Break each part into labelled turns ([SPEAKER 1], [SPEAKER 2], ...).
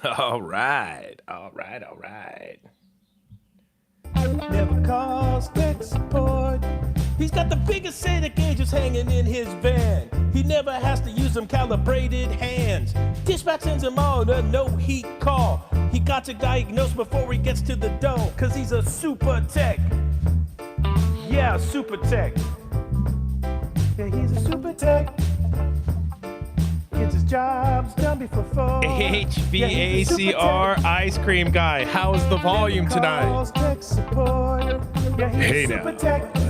[SPEAKER 1] All right. All right. All right.
[SPEAKER 2] Never calls tech support. He's got the biggest SATA gauges hanging in his van. He never has to use them calibrated hands. Dispatch sends him on a no heat call. He got to diagnose before he gets to the door, cause he's a super tech. Yeah, super tech. Yeah, he's a super tech. Gets his jobs done before 4.
[SPEAKER 1] H.V.A.C. ice cream guy. How's the volume tonight? Hey now.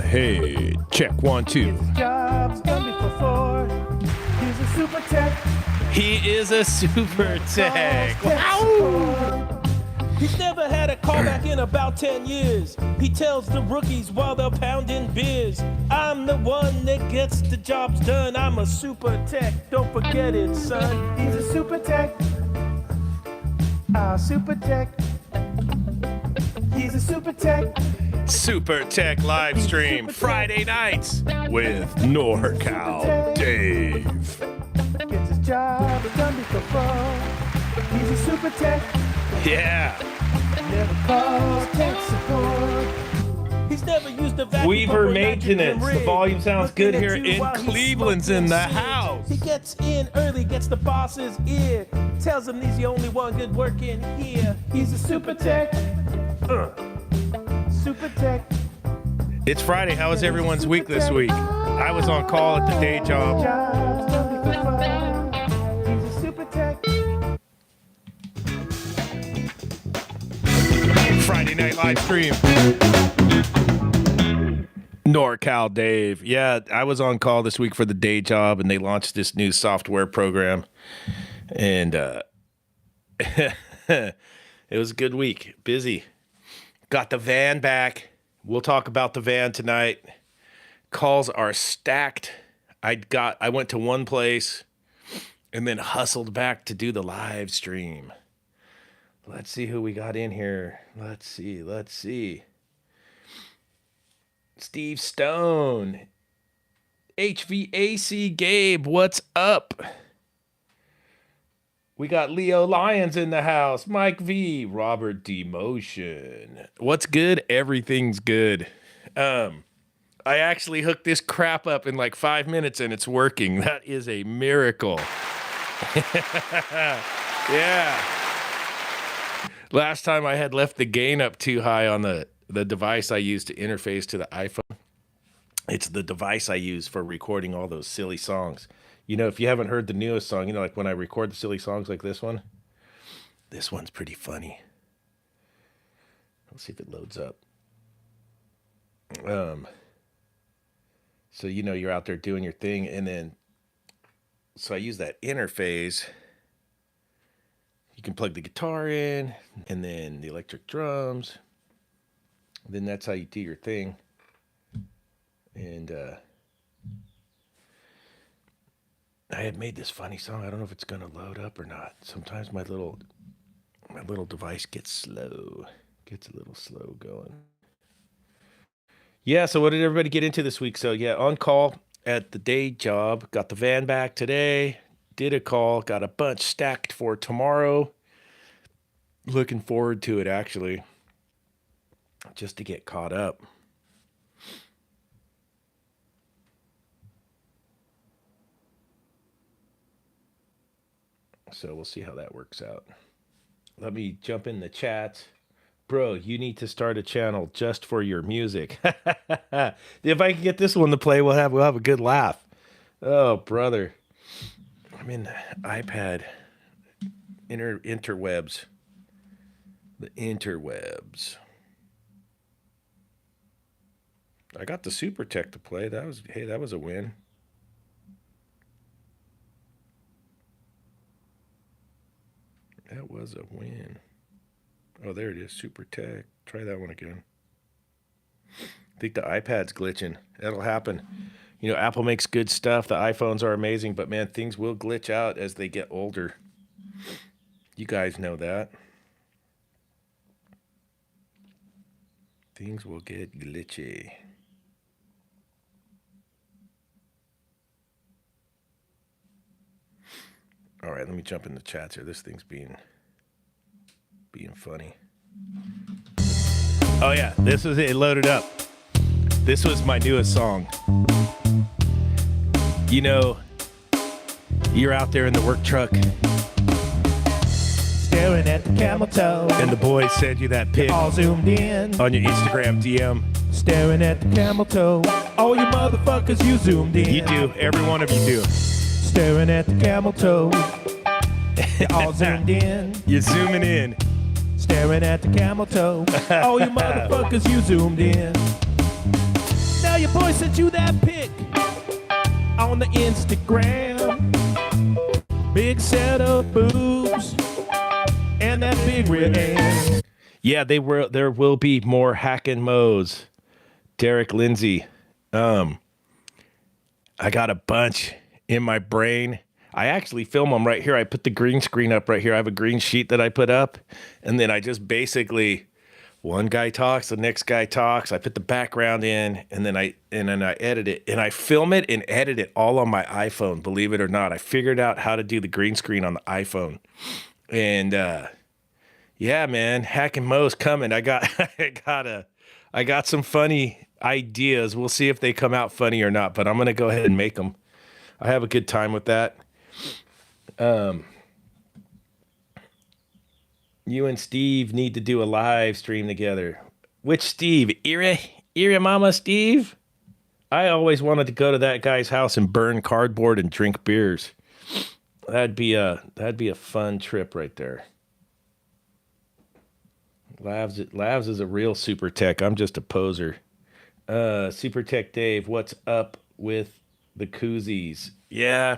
[SPEAKER 1] Hey, check 1, 2.
[SPEAKER 2] Jobs done before 4. He's a super tech.
[SPEAKER 1] He is a super tech. Wow.
[SPEAKER 2] He's never had a callback in about 10 years. He tells the rookies while they're pounding beers, I'm the one that gets the jobs done. I'm a super tech. Don't forget it, son. He's a super tech. Super tech. He's a super tech.
[SPEAKER 1] Super Tech live stream Friday nights with NorCal Dave.
[SPEAKER 2] Gets his job done before. He's a super tech.
[SPEAKER 1] Yeah.
[SPEAKER 2] Never calls tech support. He's never used a vacuum
[SPEAKER 1] Weaver
[SPEAKER 2] pumper,
[SPEAKER 1] Maintenance.
[SPEAKER 2] nitrogen
[SPEAKER 1] The volume sounds good here
[SPEAKER 2] Looking at you
[SPEAKER 1] in
[SPEAKER 2] while he's
[SPEAKER 1] Cleveland's in the
[SPEAKER 2] smoking
[SPEAKER 1] house.
[SPEAKER 2] He gets in early, gets the boss's ear. Tells him he's the only one good working here. He's a super tech. Super tech.
[SPEAKER 1] It's Friday. How was everyone's week this week? I was on call at the day job.
[SPEAKER 2] Jobs done before 4. He's a super tech.
[SPEAKER 1] Friday night live stream. NorCal Dave. Yeah, I was on call this week for the day job, and they launched this new software program. And it was a good week. Busy. Got the van back. We'll talk about the van tonight. Calls are stacked. I went to one place and then hustled back to do the live stream. Let's see who we got in here. Let's see. Steve Stone. H.V.A.C. Gabe, what's up? We got Leo Lyons in the house. Mike V. Robert D. Motion. What's good? Everything's good. I actually hooked this crap up in like 5 minutes and it's working. That is a miracle. Yeah. Last time I had left the gain up too high on the device I use to interface to the iPhone. It's the device I use for recording all those silly songs. You know, if you haven't heard the newest song, you know, like when I record the silly songs like this one's pretty funny. Let's see if it loads up. So, you know, you're out there doing your thing, and then, so I use that interface. You can plug the guitar in, and then the electric drums. Then that's how you do your thing. And I had made this funny song. I don't know if it's gonna load up or not. Sometimes my little device gets a little slow going. Yeah, so what did everybody get into this week? So yeah, on call at the day job. Got the van back today. Did a call. Got a bunch stacked for tomorrow. Looking forward to it, actually. Just to get caught up. So we'll see how that works out. Let me jump in the chat. Bro, you need to start a channel just for your music. If I can get this one to play, we'll have a good laugh. Oh, brother. I'm in the iPad. Interwebs. The interwebs. I got the Super Tech to play. That was a win. That was a win. Oh, there it is. Super Tech. Try that one again. I think the iPad's glitching. That'll happen. You know, Apple makes good stuff. The iPhones are amazing, but man, things will glitch out as they get older. You guys know that. Things will get glitchy. All right, let me jump in the chats here. This thing's being being funny. Oh yeah, this was it. Loaded up. This was my newest song. You know, you're out there in the work truck,
[SPEAKER 2] Staring at the camel toe.
[SPEAKER 1] and the boys send you that pic
[SPEAKER 2] All zoomed in.
[SPEAKER 1] on your Instagram DM.
[SPEAKER 2] Staring at the camel toe. All you motherfuckers, you zoomed in.
[SPEAKER 1] You do. Every one of you do.
[SPEAKER 2] Staring at the camel toe. All zoomed in.
[SPEAKER 1] You're zooming in.
[SPEAKER 2] Staring at the camel toe. All you motherfuckers, you zoomed in. Now your boy sent you that pic on the Instagram. Big set of boobs and that big rear end.
[SPEAKER 1] Yeah, there will be more Hack and Mo's. Derek Lindsay. I got a bunch in my brain. I actually film them right here. I put the green screen up right here. I have a green sheet that I put up, and then I just basically, one guy talks, the next guy talks. I put the background in, and then I edit it, and I film it and edit it all on my iPhone. Believe it or not, I figured out how to do the green screen on the iPhone, and yeah, man, Hack and Mo's coming. I got some funny ideas. We'll see if they come out funny or not, but I'm gonna go ahead and make them. I have a good time with that. You and Steve need to do a live stream together. Which Steve? Ira Mama Steve? I always wanted to go to that guy's house and burn cardboard and drink beers. That'd be a fun trip right there. Lavs is a real super tech. I'm just a poser. Super tech Dave, what's up with the koozies? Yeah.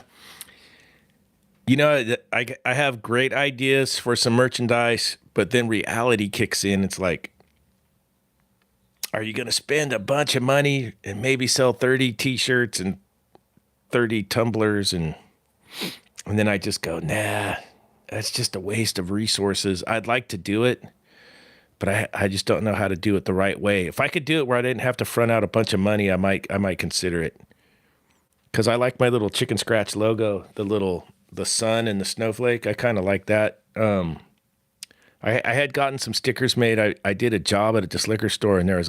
[SPEAKER 1] You know, I have great ideas for some merchandise, but then reality kicks in. It's like, are you going to spend a bunch of money and maybe sell 30 t-shirts and 30 tumblers? And then I just go, nah, that's just a waste of resources. I'd like to do it, but I just don't know how to do it the right way. If I could do it where I didn't have to front out a bunch of money, I might consider it. Because I like my little chicken scratch logo, the sun and the snowflake. I kind of like that. I had gotten some stickers made. I did a job at this liquor store, and there was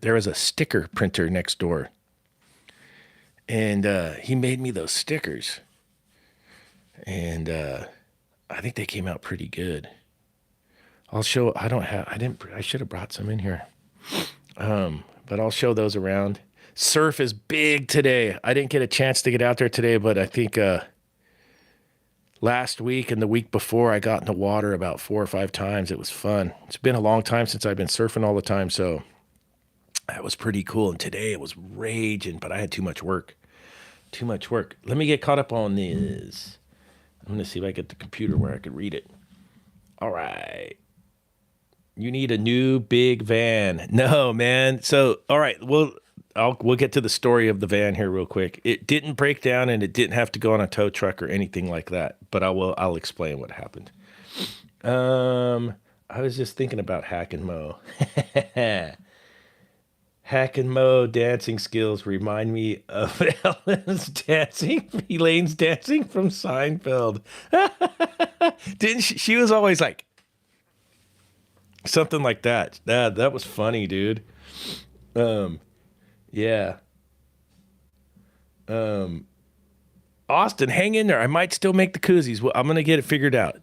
[SPEAKER 1] there was a sticker printer next door. And he made me those stickers. And I think they came out pretty good. I'll show, I should have brought some in here. But I'll show those around. Surf is big today. I didn't get a chance to get out there today, but I think last week and the week before I got in the water about 4 or 5 times. It was fun. It's been a long time since I've been surfing all the time, so that was pretty cool. And today it was raging, but I had too much work. Let me get caught up on this. I'm going to see if I get the computer where I could read it. All right. You need a new big van. No, man. So, all right, we'll get to the story of the van here real quick. It didn't break down and it didn't have to go on a tow truck or anything like that, but I'll explain what happened. I was just thinking about Hack and Mo. Hack and Mo dancing skills remind me of Ellen's Elaine's dancing from Seinfeld. Didn't she was always like something like that. That was funny, dude. Yeah. Austin, hang in there. I might still make the koozies. Well, I'm gonna get it figured out.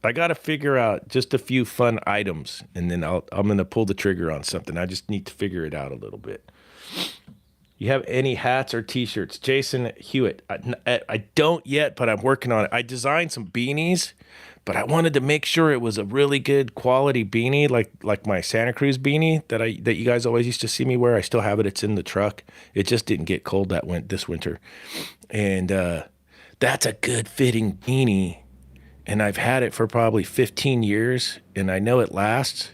[SPEAKER 1] I gotta figure out just a few fun items, and then I'm gonna pull the trigger on something. I just need to figure it out a little bit. You have any hats or T-shirts? Jason Hewitt. I don't yet, but I'm working on it. I designed some beanies, but I wanted to make sure it was a really good quality beanie, like my Santa Cruz beanie that you guys always used to see me wear. I still have it. It's in the truck. It just didn't get cold this winter, and that's a good fitting beanie. And I've had it for probably 15 years, and I know it lasts.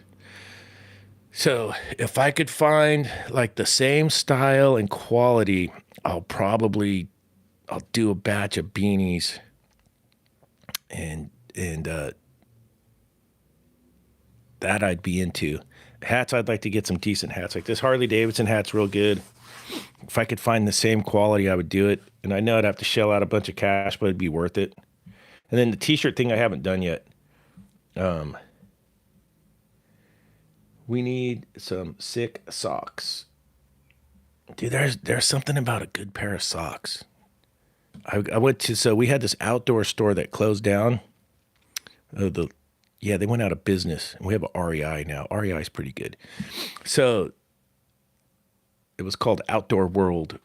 [SPEAKER 1] So if I could find like the same style and quality, I'll do a batch of beanies and that I'd be into. Hats, I'd like to get some decent hats. Like this Harley Davidson hat's real good. If I could find the same quality, I would do it. And I know I'd have to shell out a bunch of cash, but it'd be worth it. And then the t-shirt thing I haven't done yet. We need some sick socks. Dude, there's something about a good pair of socks. I went to, so we had this outdoor store that closed down. They went out of business. We have a REI now. REI is pretty good. So it was called Outdoor World.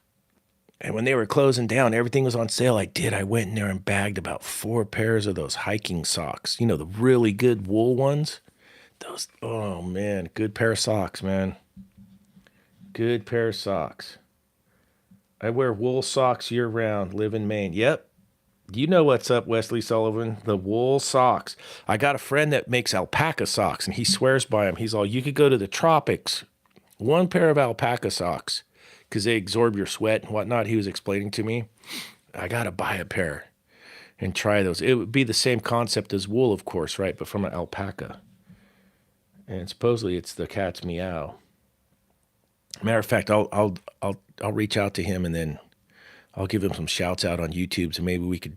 [SPEAKER 1] And when they were closing down, everything was on sale. I went in there and bagged about 4 pairs of those hiking socks. You know, the really good wool ones. Those, oh man, good pair of socks, man. Good pair of socks. I wear wool socks year round, live in Maine. Yep. You know what's up, Wesley Sullivan. The wool socks. I got a friend that makes alpaca socks, and he swears by them. He's all, you could go to the tropics. 1 pair of alpaca socks, because they absorb your sweat and whatnot. He was explaining to me. I got to buy a pair and try those. It would be the same concept as wool, of course, right? But from an alpaca. And supposedly it's the cat's meow. Matter of fact, I'll reach out to him, and then I'll give him some shouts out on YouTube, so maybe we could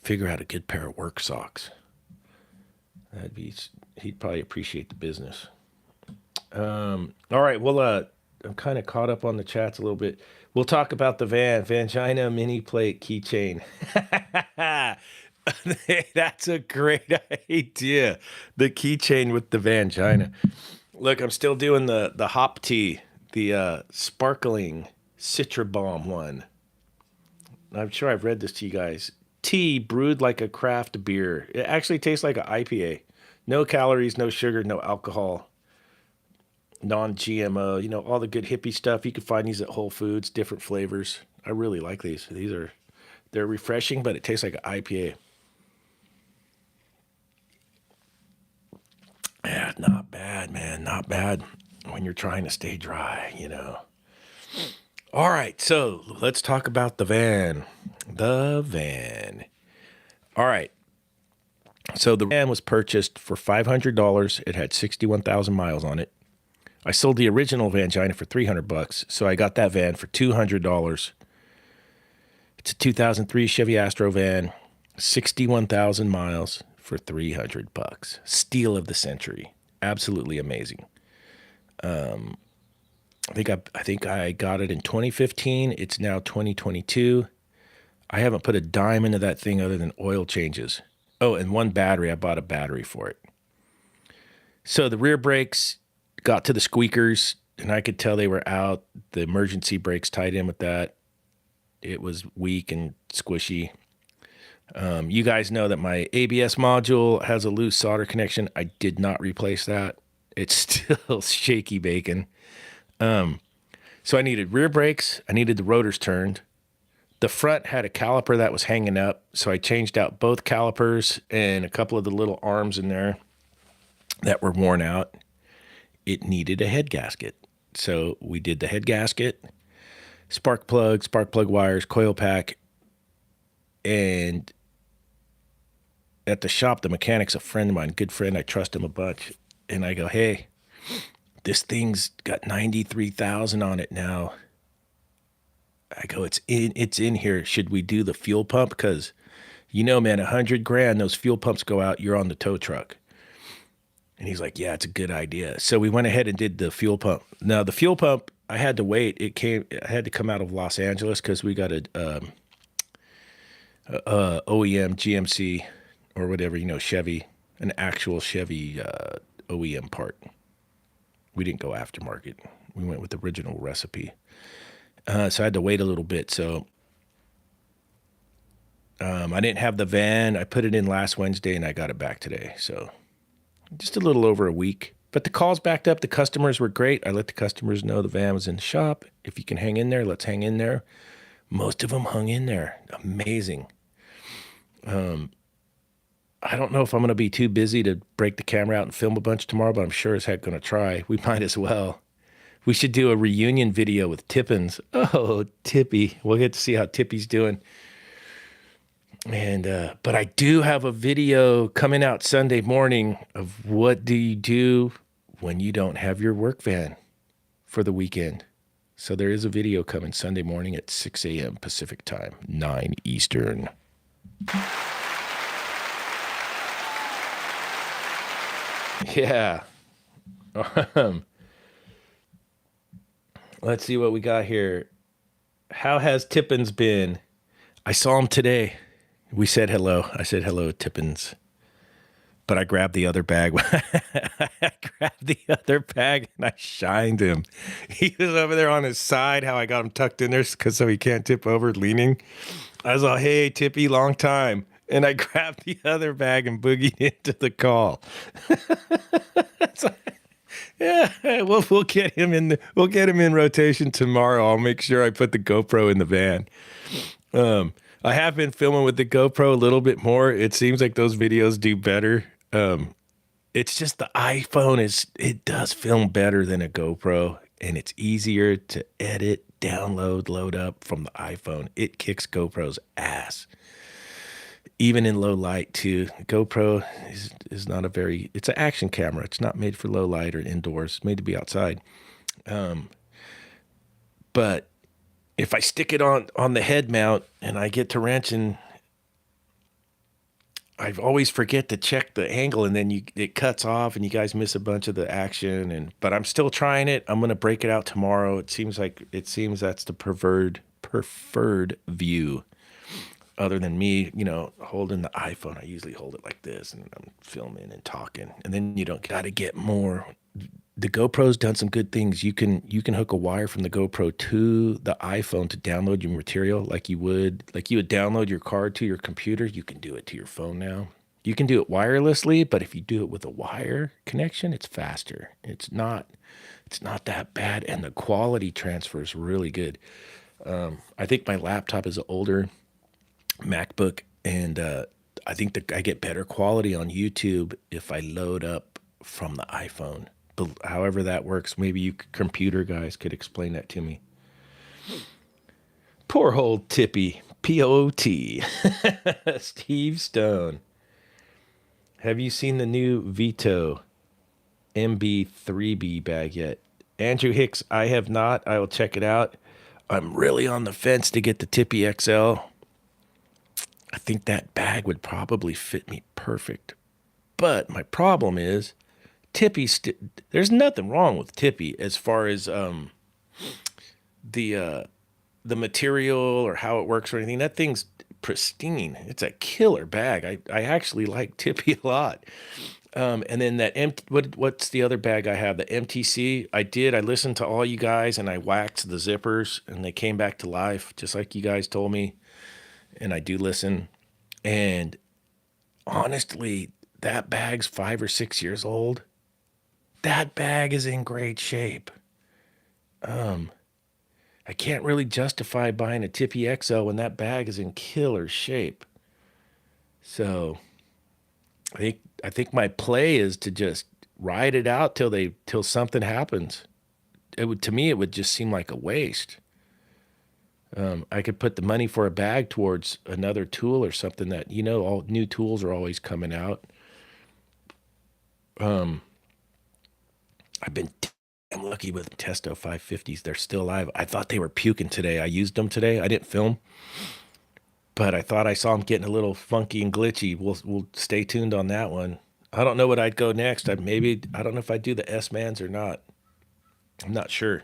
[SPEAKER 1] figure out a good pair of work socks. He'd probably appreciate the business. All right, well, I'm kind of caught up on the chats a little bit. We'll talk about the Vangina mini plate keychain. That's a great idea. The keychain with the Vangina. Look, I'm still doing the hop tea, the sparkling Citra Bomb one. I'm sure I've read this to you guys. Tea brewed like a craft beer. It actually tastes like an IPA. No calories, no sugar, no alcohol. Non-GMO, you know, all the good hippie stuff. You can find these at Whole Foods, different flavors. I really like these. They're refreshing, but it tastes like an IPA. Yeah, not bad, man. Not bad when you're trying to stay dry, you know. All right, so let's talk about the van. The van. All right. So the van was purchased for $500. It had 61,000 miles on it. I sold the original Vangina for $300, so I got that van for $200. It's a 2003 Chevy Astro van, 61,000 miles for $300. Steal of the century. Absolutely amazing. I think I got it in 2015. It's now 2022. I haven't put a dime into that thing other than oil changes. Oh, and 1 battery. I bought a battery for it. So the rear brakes got to the squeakers, and I could tell they were out. The emergency brakes tied in with that. It was weak and squishy. You guys know that my ABS module has a loose solder connection. I did not replace that. It's still shaky bacon. So I needed rear brakes. I needed the rotors turned. The front had a caliper that was hanging up, so I changed out both calipers and a couple of the little arms in there that were worn out. It needed a head gasket. So we did the head gasket, spark plug wires, coil pack, and at the shop, the mechanic's a friend of mine, good friend. I trust him a bunch. And I go, hey, this thing's got 93,000 on it now. I go, it's in here. Should we do the fuel pump? Because, you know, man, $100,000, those fuel pumps go out, you're on the tow truck. And he's like, yeah, it's a good idea. So we went ahead and did the fuel pump. Now, the fuel pump, I had to wait. I had to come out of Los Angeles because we got a OEM, GMC, or whatever, you know, Chevy, an actual Chevy OEM part. We didn't go aftermarket. We went with the original recipe. So I had to wait a little bit. So I didn't have the van. I put it in last Wednesday, and I got it back today. So just a little over a week. But the calls backed up. The customers were great. I let the customers know the van was in the shop. If you can hang in there, let's hang in there. Most of them hung in there. Amazing. I don't know if I'm going to be too busy to break the camera out and film a bunch tomorrow, but I'm sure as heck going to try. We might as well. We should do a reunion video with Tippins. Oh, Tippy. We'll get to see how Tippy's doing. And but I do have a video coming out Sunday morning of what do you do when you don't have your work van for the weekend. So there is a video coming Sunday morning at 6 a.m. Pacific time, 9 Eastern. Yeah. Um, let's see what we got here. How has Tippins been? I saw him today. We said hello. I said hello, Tippins. But I grabbed the other bag. I grabbed the other bag and I shined him. He was over there on his side. How I got him tucked in there because so he can't tip over, leaning. I was like, "Hey, Tippy, long time." And I grabbed the other bag and boogied into the call. Yeah, we'll get him in. We'll get him in rotation tomorrow. I'll make sure I put the GoPro in the van. I have been filming with the GoPro a little bit more. It seems like those videos do better. It's just the iPhone it does film better than a GoPro, and it's easier to edit, download, load up from the iPhone. It kicks GoPro's ass. Even in low light too. GoPro is not a very, it's an action camera. It's not made for low light or indoors. It's made to be outside. But if I stick it on the head mount and I get to wrenching, I always forget to check the angle, and then it cuts off and you guys miss a bunch of the action. But I'm still trying it. I'm going to break it out tomorrow. It seems that's the preferred view. Other than me, holding the iPhone, I usually hold it like this and I'm filming and talking. And then you don't got to get more. The GoPro's done some good things. You can hook a wire from the GoPro to the iPhone to download your material like you would download your card to your computer. You can do it to your phone now. You can do it wirelessly, but if you do it with a wire connection, it's faster. It's not that bad, and the quality transfer is really good. I think my laptop is older MacBook, and I think that I get better quality on YouTube if I load up from the iPhone. But however that works, maybe you computer guys could explain that to me. Poor old Tippy, P-O-T. Steve Stone. Have you seen the new Vito MB3B bag yet? Andrew Hicks, I have not. I will check it out. I'm really on the fence to get the Tippy XL. I think that bag would probably fit me perfect. But my problem is Tippy, there's nothing wrong with Tippy as far as the material or how it works or anything. That thing's pristine. It's a killer bag. I actually like Tippy a lot. And then what's the other bag I have? The MTC. I listened to all you guys and I waxed the zippers and they came back to life just like you guys told me. And I do listen. And honestly, that bag's 5 or 6 years old. That bag is in great shape. I can't really justify buying a Tippy XL when that bag is in killer shape. So I think my play is to just ride it out till something happens. To me, it would just seem like a waste. I could put the money for a bag towards another tool or something that, all new tools are always coming out. I've been damn lucky with Testo 550s. They're still alive. I thought they were puking today. I used them today. I didn't film, but I thought I saw them getting a little funky and glitchy. We'll stay tuned on that one. I don't know what I'd go next. I don't know if I'd do the S-Mans or not. I'm not sure.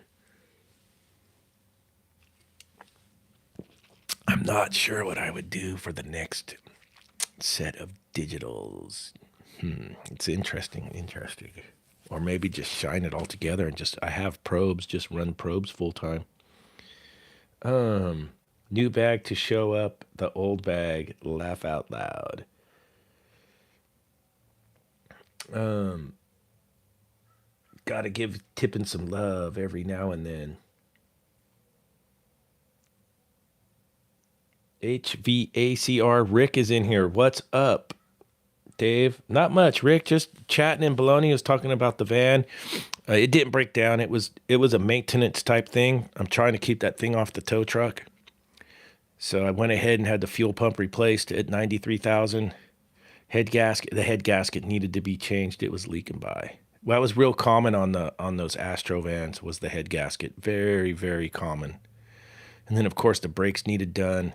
[SPEAKER 1] I'm not sure what I would do for the next set of digitals. It's interesting. Or maybe just shine it all together and I have probes, just run probes full time. New bag to show up, the old bag, laugh out loud. Gotta give Tippin some love every now and then. H.V.A.C. Rick is in here. What's up, Dave? Not much, Rick. Just chatting in baloney. Was talking about the van. It didn't break down. It was a maintenance type thing. I'm trying to keep that thing off the tow truck. So I went ahead and had the fuel pump replaced at 93,000. The head gasket needed to be changed. It was leaking by. Well, that was real common on those Astro vans was the head gasket. Very, very common. And then of course the brakes needed done.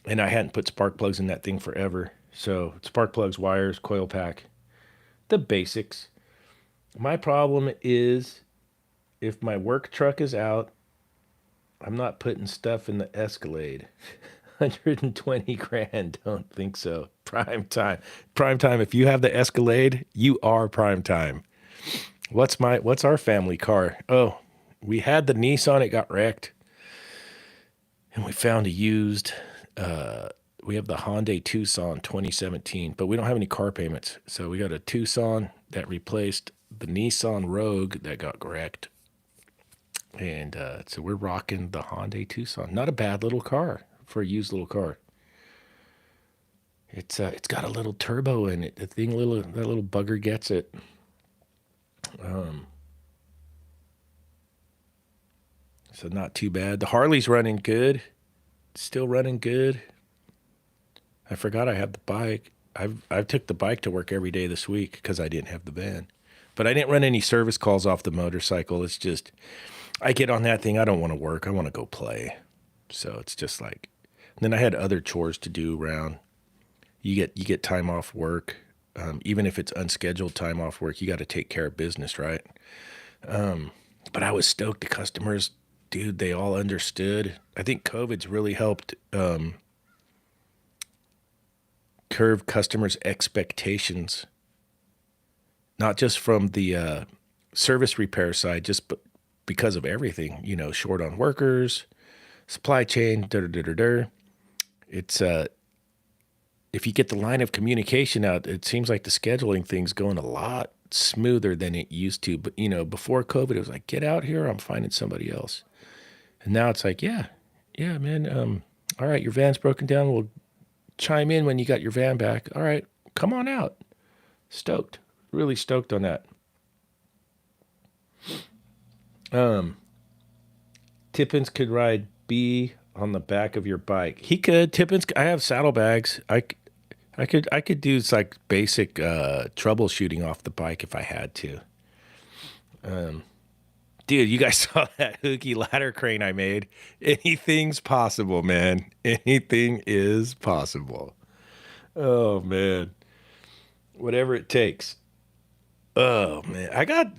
[SPEAKER 1] And I hadn't put spark plugs in that thing forever. So spark plugs, wires, coil pack, the basics. My problem is if my work truck is out, I'm not putting stuff in the Escalade. 120 grand. Don't think so. Prime time. Prime time. If you have the Escalade, you are prime time. What's our family car? Oh, we had the Nissan, it got wrecked. And we found a used we have the Hyundai Tucson 2017, but we don't have any car payments. So we got a Tucson that replaced the Nissan Rogue that got wrecked. And so we're rocking the Hyundai Tucson. Not a bad little car for a used little car. It's got a little turbo in it. That little bugger gets it. So not too bad. The Harley's running good. Still running good. I forgot I have the bike. I've took the bike to work every day this week because I didn't have the van. But I didn't run any service calls off the motorcycle. It's just I get on that thing. I don't want to work. I want to go play. So it's just like. Then I had other chores to do around. You get time off work, even if it's unscheduled time off work. You got to take care of business, right? But I was stoked. The customers, dude, they all understood. I think COVID's really helped curve customers' expectations, not just from the service repair side, just because of everything. Short on workers, supply chain, It's if you get the line of communication out, it seems like the scheduling thing's going a lot smoother than it used to. But before COVID, it was like, get out here, I'm finding somebody else. And now it's like, yeah, man. All right, your van's broken down. We'll chime in when you got your van back. All right, come on out. Stoked, really stoked on that. Tippins could ride B on the back of your bike. He could. Tippins. I have saddlebags. I could do like basic troubleshooting off the bike if I had to. Dude, you guys saw that hooky ladder crane I made? Anything's possible, man. Anything is possible. Oh man, whatever it takes. Oh man,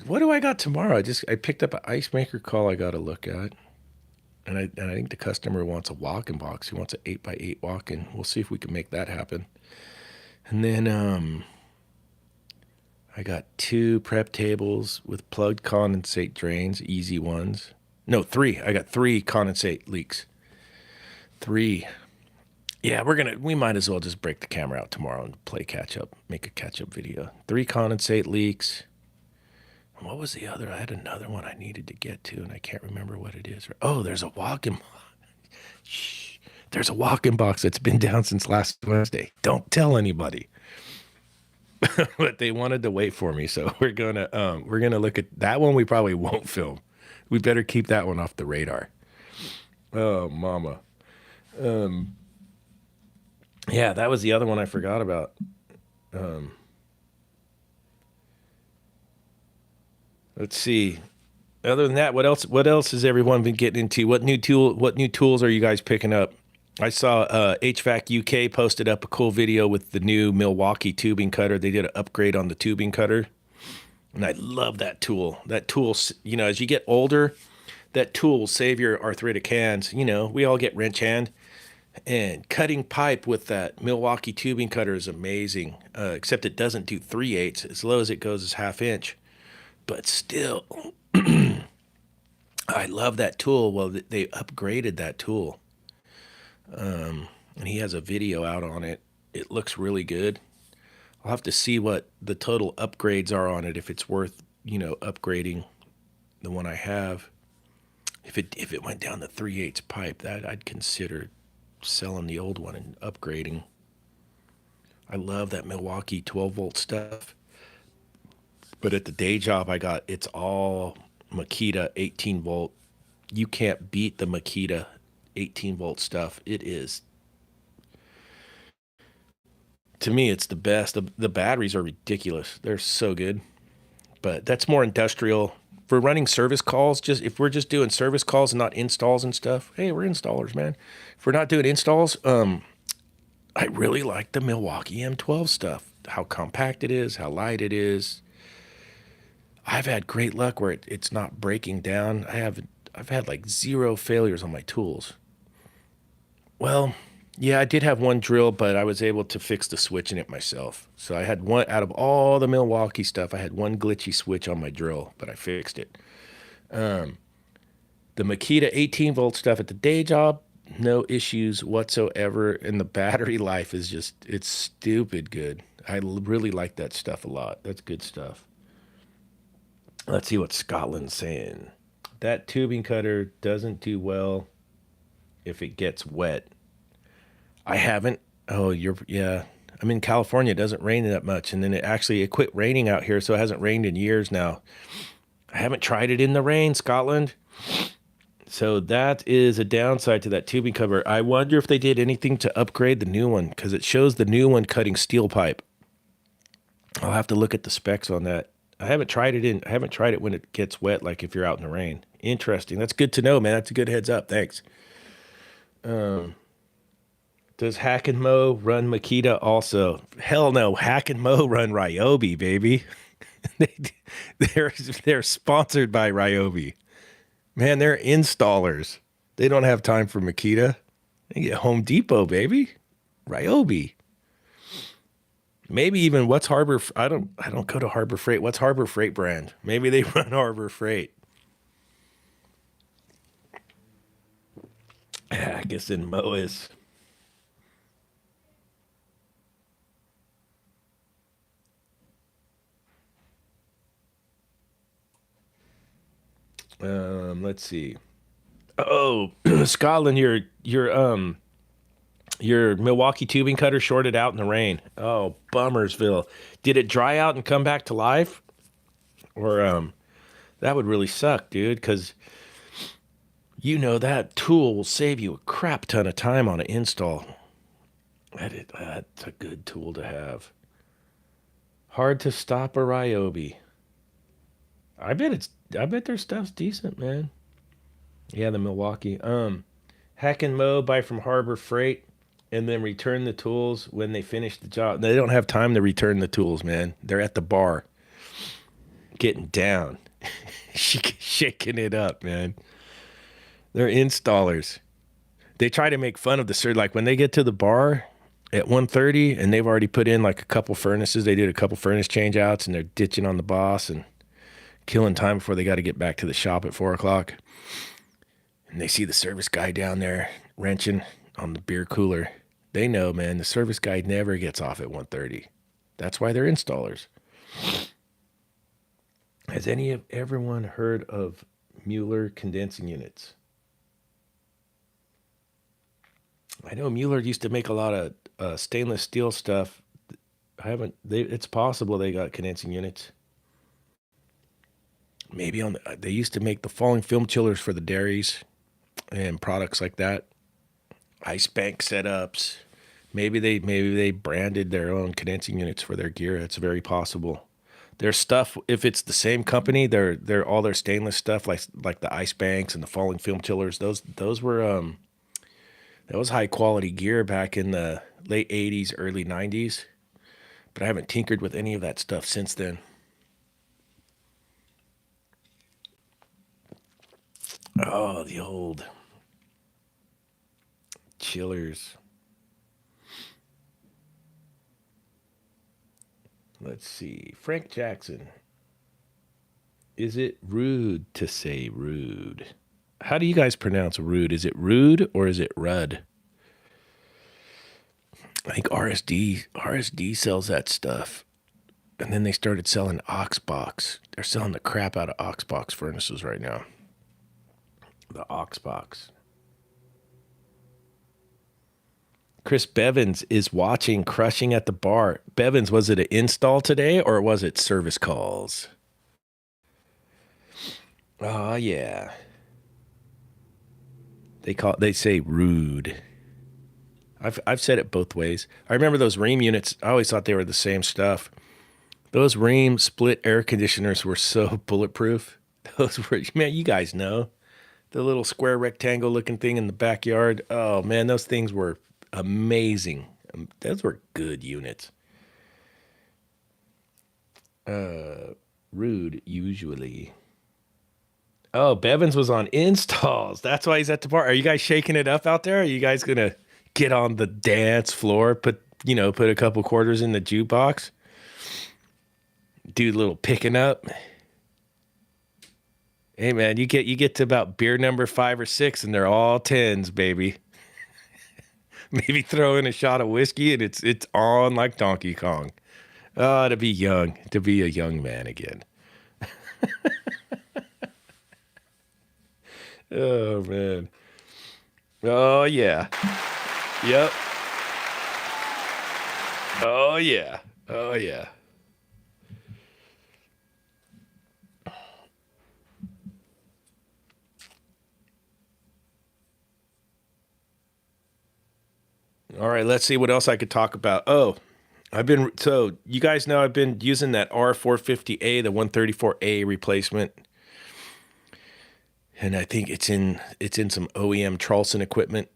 [SPEAKER 1] what do I got tomorrow? I picked up an ice maker call I got to look at. And I think the customer wants a walk-in box. He wants an 8x8 walk-in. We'll see if we can make that happen. And then I got 2 prep tables with plugged condensate drains, easy ones. No, 3. I got 3 condensate leaks. 3. Yeah, we might as well just break the camera out tomorrow and play catch-up, make a catch-up video. 3 condensate leaks. What was the other? I had another one I needed to get to, and I can't remember what it is. Oh, there's a walk-in. Shh. There's a walk-in box that's been down since last Wednesday. Don't tell anybody. But they wanted to wait for me, so we're gonna look at that one. We probably won't film. We better keep that one off the radar. Oh, mama. Yeah, that was the other one I forgot about. Let's see. Other than that, what else has everyone been getting into? What new tools are you guys picking up? I saw H.V.A.C. UK posted up a cool video with the new Milwaukee tubing cutter. They did an upgrade on the tubing cutter. And I love that tool. That tool, as you get older, that tool will save your arthritic hands. We all get wrench hand. And cutting pipe with that Milwaukee tubing cutter is amazing. Except it doesn't do 3/8. As low as it goes is 1/2 inch. But still, I love that tool. Well, they upgraded that tool. And he has a video out on it. It looks really good. I'll have to see what the total upgrades are on it, if it's worth, upgrading the one I have. If it went down to 3/8 pipe, that I'd consider selling the old one and upgrading. I love that Milwaukee 12-volt stuff. But at the day job it's all Makita 18-volt. You can't beat the Makita 18-volt stuff. It is, to me, it's the best. The batteries are ridiculous. They're so good. But that's more industrial. For running service calls, if we're just doing service calls and not installs and stuff, hey, we're installers, man. If we're not doing installs, I really like the Milwaukee M12 stuff. How compact it is, how light it is. I've had great luck where it's not breaking down. I've had like zero failures on my tools. Well, yeah, I did have one drill, but I was able to fix the switch in it myself. So I had one out of all the Milwaukee stuff, I had one glitchy switch on my drill, but I fixed it. The Makita 18 volt stuff at the day job, no issues whatsoever. And the battery life is just, it's stupid good. Really like that stuff a lot. That's good stuff. Let's see what Scotland's saying. That tubing cutter doesn't do well if it gets wet. I haven't. Oh, yeah. I'm in California. It doesn't rain that much. And then it quit raining out here. So it hasn't rained in years now. I haven't tried it in the rain, Scotland. So that is a downside to that tubing cover. I wonder if they did anything to upgrade the new one because it shows the new one cutting steel pipe. I'll have to look at the specs on that. I haven't tried it when it gets wet, like if you're out in the rain. Interesting. That's good to know, man. That's a good heads up. Thanks. Does Hack and Mo run Makita also? Hell no. Hack and Mo run Ryobi, baby. They're sponsored by Ryobi. Man, they're installers. They don't have time for Makita. They get Home Depot, baby. Ryobi. Maybe even what's Harbor? I don't go to Harbor Freight. What's Harbor Freight brand? Maybe they run Harbor Freight. I guess in Mo is. Let's see. Oh, Scotland, your Milwaukee tubing cutter shorted out in the rain. Oh, Bummersville. Did it dry out and come back to life? Or that would really suck, dude, because that tool will save you a crap ton of time on an install. That's a good tool to have. Hard to stop a Ryobi. I bet their stuff's decent, man. Yeah, the Milwaukee. Hack and Mo buy from Harbor Freight and then return the tools when they finish the job. They don't have time to return the tools, man. They're at the bar getting down, shaking it up, man. They're installers. They try to make fun of the surge. Like when they get to the bar at 1:30 and they've already put in like a couple furnaces. They did a couple furnace change outs and they're ditching on the boss and killing time before they got to get back to the shop at 4 o'clock. And they see the service guy down there wrenching on the beer cooler. They know, man, the service guy never gets off at 1:30. That's why they're installers. Has everyone heard of Mueller condensing units? I know Mueller used to make a lot of stainless steel stuff. It's possible they got condensing units. Maybe they used to make the falling film chillers for the dairies and products like that. Ice bank setups. Maybe they branded their own condensing units for their gear. It's very possible. Their stuff, if it's the same company, they're all their stainless stuff, like the ice banks and the falling film chillers. Those were that was high quality gear back in the late 80s, early 90s. But I haven't tinkered with any of that stuff since then. Oh, the old chillers. Let's see. Frank Jackson. Is it rude to say rude? How do you guys pronounce rude? Is it rude or is it rud? I think RSD sells that stuff. And then they started selling Oxbox. They're selling the crap out of Oxbox furnaces right now. The Oxbox. Chris Bevins is watching Crushing at the Bar. Bevins, was it an install today or was it service calls? Oh, yeah. They say rude. I've said it both ways. I remember those Rheem units. I always thought they were the same stuff. Those Rheem split air conditioners were so bulletproof. Those were, man, you guys know. The little square rectangle looking thing in the backyard. Oh, man, those things were amazing. Those were good units. Rude, usually. Oh, Bevins was on installs. That's why he's at the bar. Are you guys shaking it up out there? Are you guys gonna get on the dance floor? Put a couple quarters in the jukebox. Do a little picking up. Hey man, you get to about beer number 5 or 6, and they're all 10s, baby. Maybe throw in a shot of whiskey, and it's on like Donkey Kong. Oh, to be a young man again. Oh man. Oh yeah. Yep. Oh yeah. Oh yeah. All right, let's see what else I could talk about. Oh, you guys know I've been using that R450A, the 134A replacement. And I think it's in some OEM Charleston equipment.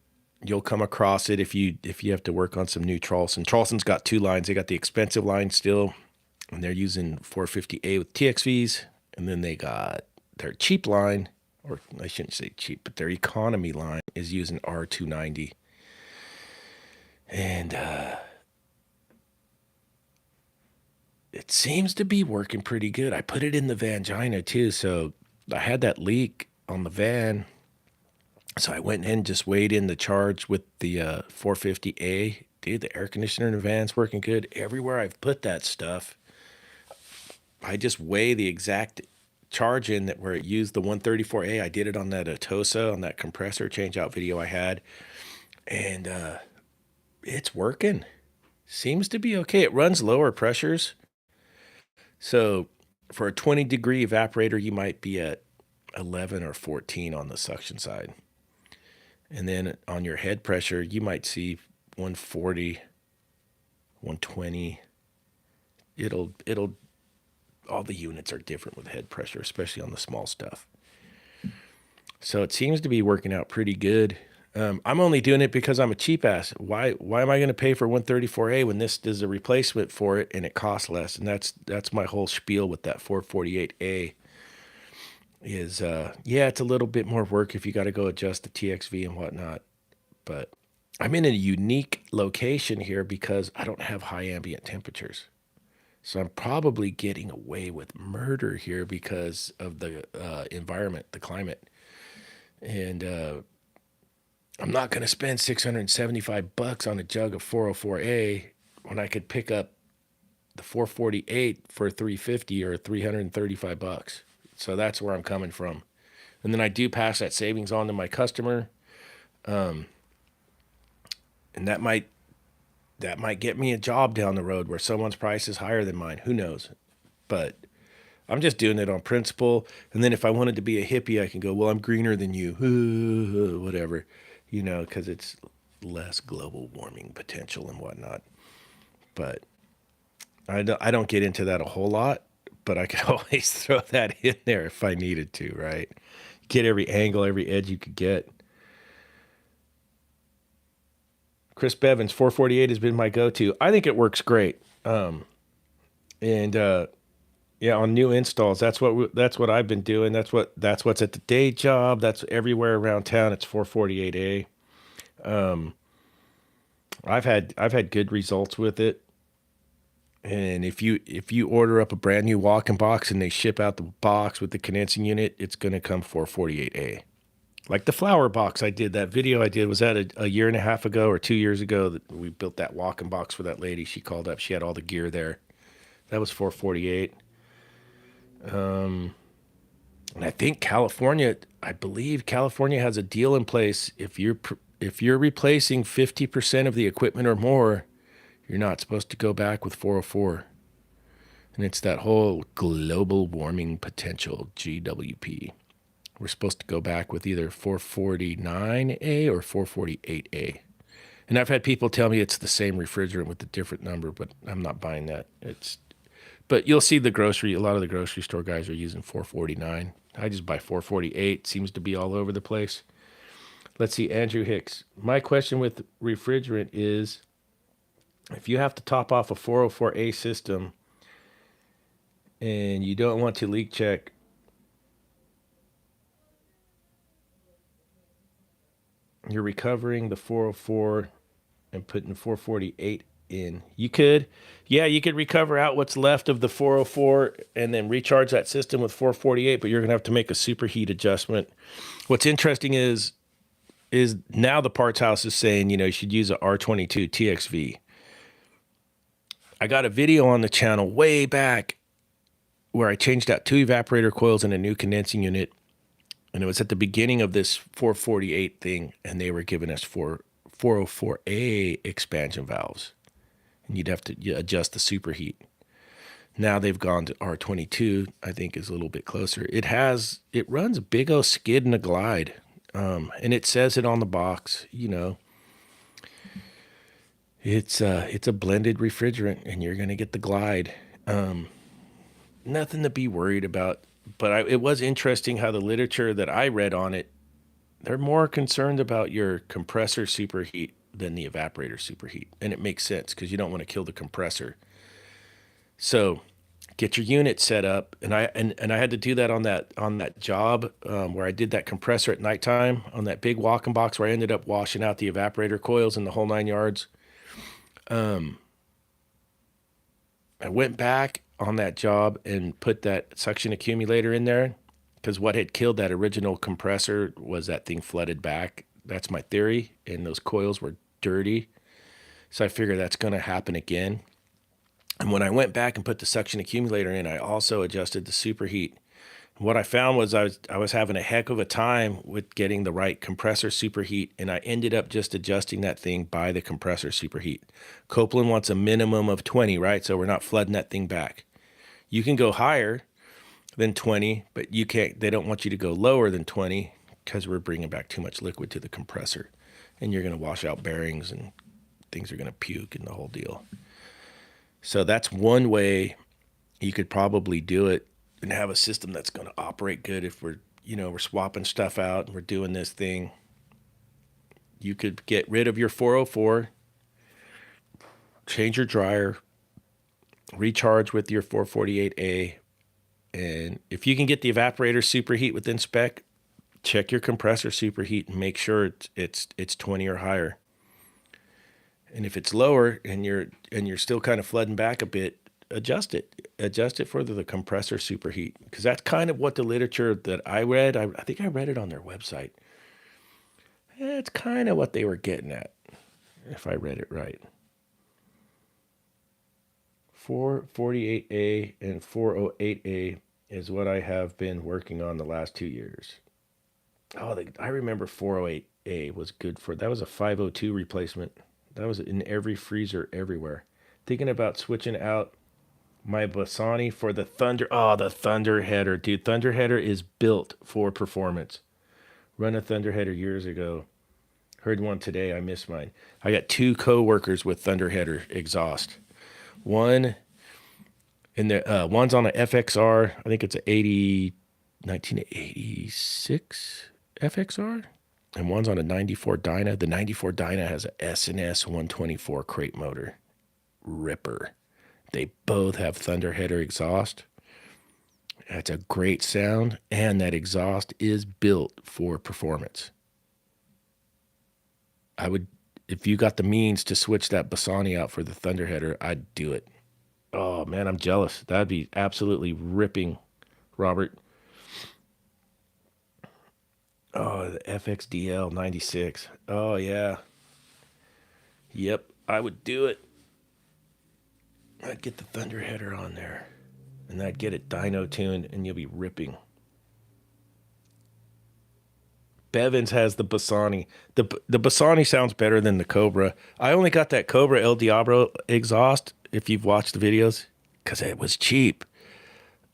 [SPEAKER 1] You'll come across it if you have to work on some new Charleston. Charleston's got 2 lines. They got the expensive line still, and they're using 450A with TXVs, and then they got their cheap line, or I shouldn't say cheap, but their economy line is using R290. And it seems to be working pretty good. I put it in the Vangina too, so I had that leak on the van. So I went and just weighed in the charge with the 450A. Dude, the air conditioner in the van's working good. Everywhere I've put that stuff, I just weigh the exact charge in that where it used the 134A. I did it on that Atosa, on that compressor change out video I had. And it's working. Seems to be okay. It runs lower pressures. So for a 20-degree evaporator, you might be at 11 or 14 on the suction side. And then on your head pressure, you might see 140, 120. All the units are different with head pressure, especially on the small stuff. So it seems to be working out pretty good. I'm only doing it because I'm a cheap ass. Why am I going to pay for 134A when this is a replacement for it and it costs less? And that's my whole spiel with that 448A is, it's a little bit more work if you got to go adjust the TXV and whatnot. But I'm in a unique location here because I don't have high ambient temperatures. So I'm probably getting away with murder here because of the environment, the climate. And I'm not going to spend $675 on a jug of 404A when I could pick up the 448 for $350 or $335. So that's where I'm coming from. And then I do pass that savings on to my customer. And that might get me a job down the road where someone's price is higher than mine. Who knows? But I'm just doing it on principle. And then if I wanted to be a hippie, I can go, well, I'm greener than you, whatever, because it's less global warming potential and whatnot. But I don't get into that a whole lot, but I could always throw that in there if I needed to, right? Get every angle, every edge you could get. Chris Bevins, 448 has been my go-to. I think it works great. On new installs, that's what I've been doing. That's what's at the day job. That's everywhere around town. It's 448A. I've had good results with it. And if you order up a brand new walk-in box and they ship out the box with the condensing unit, it's going to come 448A. Like the flower box that video I did was that a year and a half ago or 2 years ago that we built that walk-in box for that lady. She called up. She had all the gear there. That was 448. And I think I believe California has a deal in place. If you're replacing 50% of the equipment or more, you're not supposed to go back with 404. And it's that whole global warming potential, GWP. We're supposed to go back with either 449A or 448A. And I've had people tell me it's the same refrigerant with a different number, but I'm not buying that. But you'll see a lot of the grocery store guys are using 449. I just buy 448. Seems to be all over the place. Let's see, Andrew Hicks. My question with refrigerant is, If you have to top off a 404A system and you don't want to leak check, you're recovering the 404 and putting 448 in. You could recover out what's left of the 404 and then recharge that system with 448, but you're going to have to make a superheat adjustment. What's interesting is now the parts house is saying, you should use a R22 TXV. I got a video on the channel way back where I changed out 2 evaporator coils and a new condensing unit. And it was at the beginning of this 448 thing, and they were giving us 404A expansion valves. And you'd have to adjust the superheat. Now they've gone to R22, I think is a little bit closer. It runs a big old skid and a glide. And it says it on the box, it's a blended refrigerant and you're going to get the glide. Nothing to be worried about, but it was interesting how the literature that I read on it, they're more concerned about your compressor superheat than the evaporator superheat. And it makes sense because you don't want to kill the compressor. So get your unit set up. And I had to do that on that job where I did that compressor at nighttime on that big walk-in box where I ended up washing out the evaporator coils and the whole 9 yards. I went back on that job and put that suction accumulator in there because what had killed that original compressor was that thing flooded back. That's my theory. And those coils were dirty. So I figure that's going to happen again. And when I went back and put the suction accumulator in, I also adjusted the superheat. What I found was I was having a heck of a time with getting the right compressor superheat, and I ended up just adjusting that thing by the compressor superheat. Copeland wants a minimum of 20, right? So we're not flooding that thing back. You can go higher than 20, but you can't. They don't want you to go lower than 20 because we're bringing back too much liquid to the compressor, and you're going to wash out bearings and things are going to puke and the whole deal. So that's one way you could probably do it and have a system that's going to operate good if we're swapping stuff out and we're doing this thing. You could get rid of your 404, change your dryer, recharge with your 448A, and if you can get the evaporator superheat within spec, check your compressor superheat and make sure it's 20 or higher. And if it's lower and you're still kind of flooding back a bit, adjust it for the compressor superheat, because that's kind of what the literature that I read, I think I read it on their website. It's kind of what they were getting at, if I read it right. 448A and 408A is what I have been working on the last 2 years. I remember 408A was good that was a 502 replacement. That was in every freezer everywhere. Thinking about switching out my Bassani for the Thunder. Oh, the Thunder header, dude. Thunder header is built for performance. Run a Thunder header years ago. Heard one today. I missed mine. I got 2 co-workers with Thunder header exhaust. One in the one's on an FXR. I think it's a 1986 FXR. And one's on a 94 Dyna. The 94 Dyna has a S&S 124 crate motor. Ripper. They both have Thunder header exhaust. That's a great sound, and that exhaust is built for performance. If you got the means to switch that Bassani out for the Thunder header, I'd do it. Oh man, I'm jealous. That'd be absolutely ripping, Robert. Oh, the FXDL 96. Oh yeah. Yep, I would do it. I'd get the Thunder header on there, and I'd get it dyno tuned, and you'll be ripping. Bevins has the Bassani. The Bassani sounds better than the Cobra. I only got that Cobra El Diablo exhaust, if you've watched the videos, because it was cheap.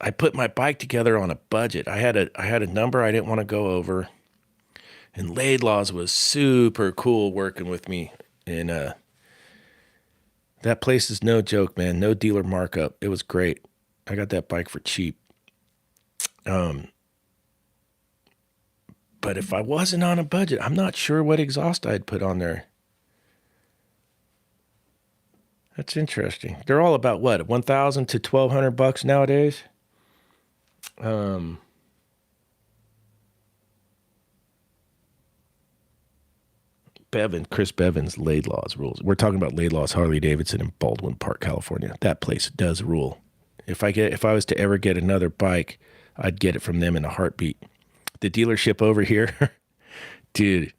[SPEAKER 1] I put my bike together on a budget. I had a number I didn't want to go over, and Laidlaw's was super cool working with me, and that place is no joke, man. No dealer markup. It was great. I got that bike for cheap. But if I wasn't on a budget, I'm not sure what exhaust I'd put on there. That's interesting. They're all about what, 1,000 to 1,200 bucks nowadays. Chris Bevan's Laidlaw's rules. We're talking about Laidlaw's Harley Davidson in Baldwin Park, California. That place does rule. If I was to ever get another bike, I'd get it from them in a heartbeat. The dealership over here, dude.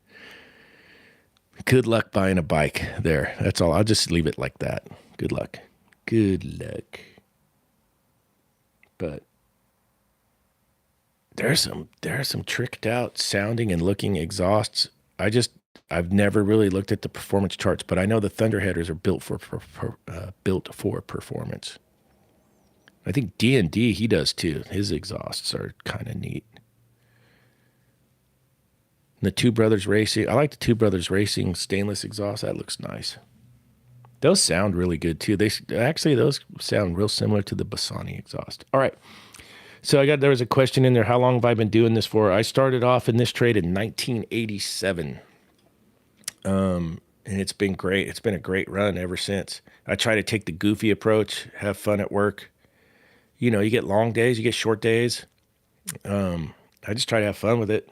[SPEAKER 1] Good luck buying a bike there. That's all. I'll just leave it like that. Good luck. Good luck. But there are some tricked out sounding and looking exhausts. I've never really looked at the performance charts, but I know the Thunderheaders are built for performance. I think D&D, he does too. His exhausts are kind of neat. And the Two Brothers Racing, I like the Two Brothers Racing stainless exhaust. That looks nice. Those sound really good too. Those sound real similar to the Bassani exhaust. All right. So there was a question in there. How long have I been doing this for? I started off in this trade in 1987. And it's been great. It's been a great run ever since. I try to take the goofy approach, have fun at work. You get long days, you get short days. I just try to have fun with it.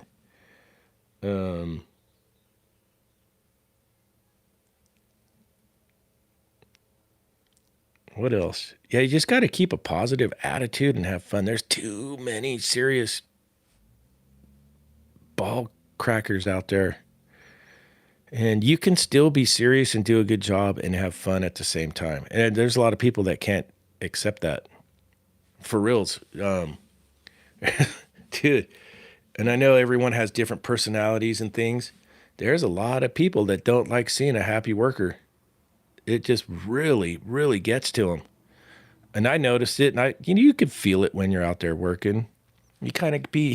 [SPEAKER 1] What else? Yeah, you just got to keep a positive attitude and have fun. There's too many serious ball crackers out there. And you can still be serious and do a good job and have fun at the same time. And there's a lot of people that can't accept that. For reals. Dude. And I know everyone has different personalities and things. There's a lot of people that don't like seeing a happy worker. It just really, really gets to them. And I noticed it, and you can feel it when you're out there working. You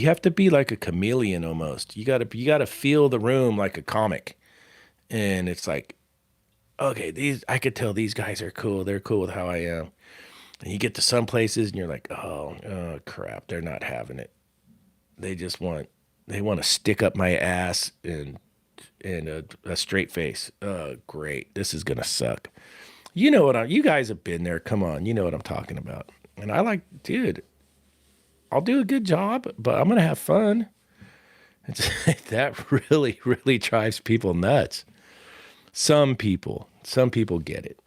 [SPEAKER 1] have to be like a chameleon almost. You gotta feel the room like a comic. And it's like, okay, I could tell these guys are cool. They're cool with how I am. And you get to some places and you're like, oh crap, they're not having it. They want to stick up my ass and a straight face. Oh, great. This is going to suck. You guys have been there. Come on. You know what I'm talking about. And dude, I'll do a good job, but I'm going to have fun. That really, really drives people nuts. Some people get it.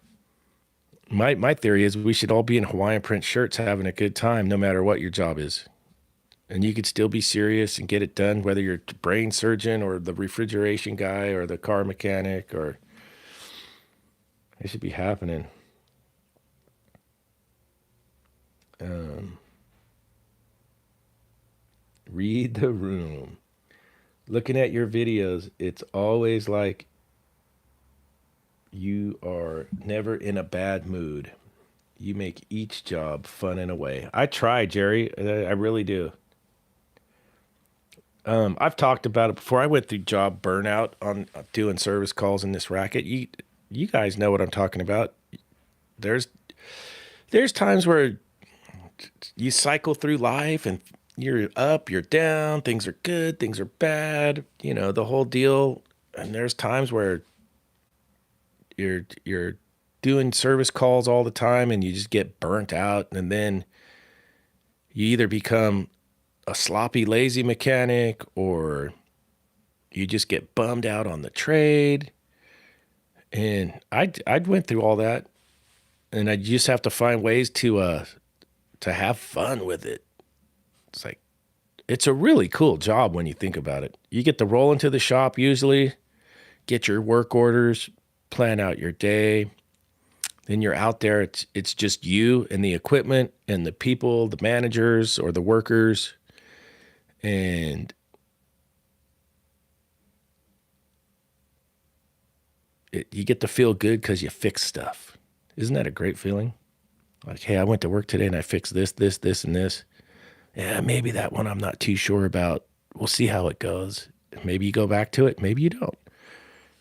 [SPEAKER 1] My theory is we should all be in Hawaiian print shirts having a good time, no matter what your job is. And you could still be serious and get it done, whether you're a brain surgeon or the refrigeration guy or the car mechanic, or it should be happening. Read the room. Looking at your videos, it's always like you are never in a bad mood. You make each job fun in a way. I try, Jerry. I really do. I've talked about it before. I went through job burnout on doing service calls in this racket. You guys know what I'm talking about. There's times where you cycle through life and you're up, you're down, things are good, things are bad, the whole deal. And there's times where you're doing service calls all the time and you just get burnt out, and then you either become a sloppy, lazy mechanic, or you just get bummed out on the trade. And I went through all that, and I just have to find ways to have fun with it. It's a really cool job when you think about it. You get to roll into the shop usually, get your work orders, plan out your day. Then you're out there. It's just you and the equipment and the people, the managers or the workers. And you get to feel good because you fix stuff. Isn't that a great feeling? Like, hey, I went to work today and I fixed this, and this. Yeah, maybe that one I'm not too sure about. We'll see how it goes. Maybe you go back to it. Maybe you don't.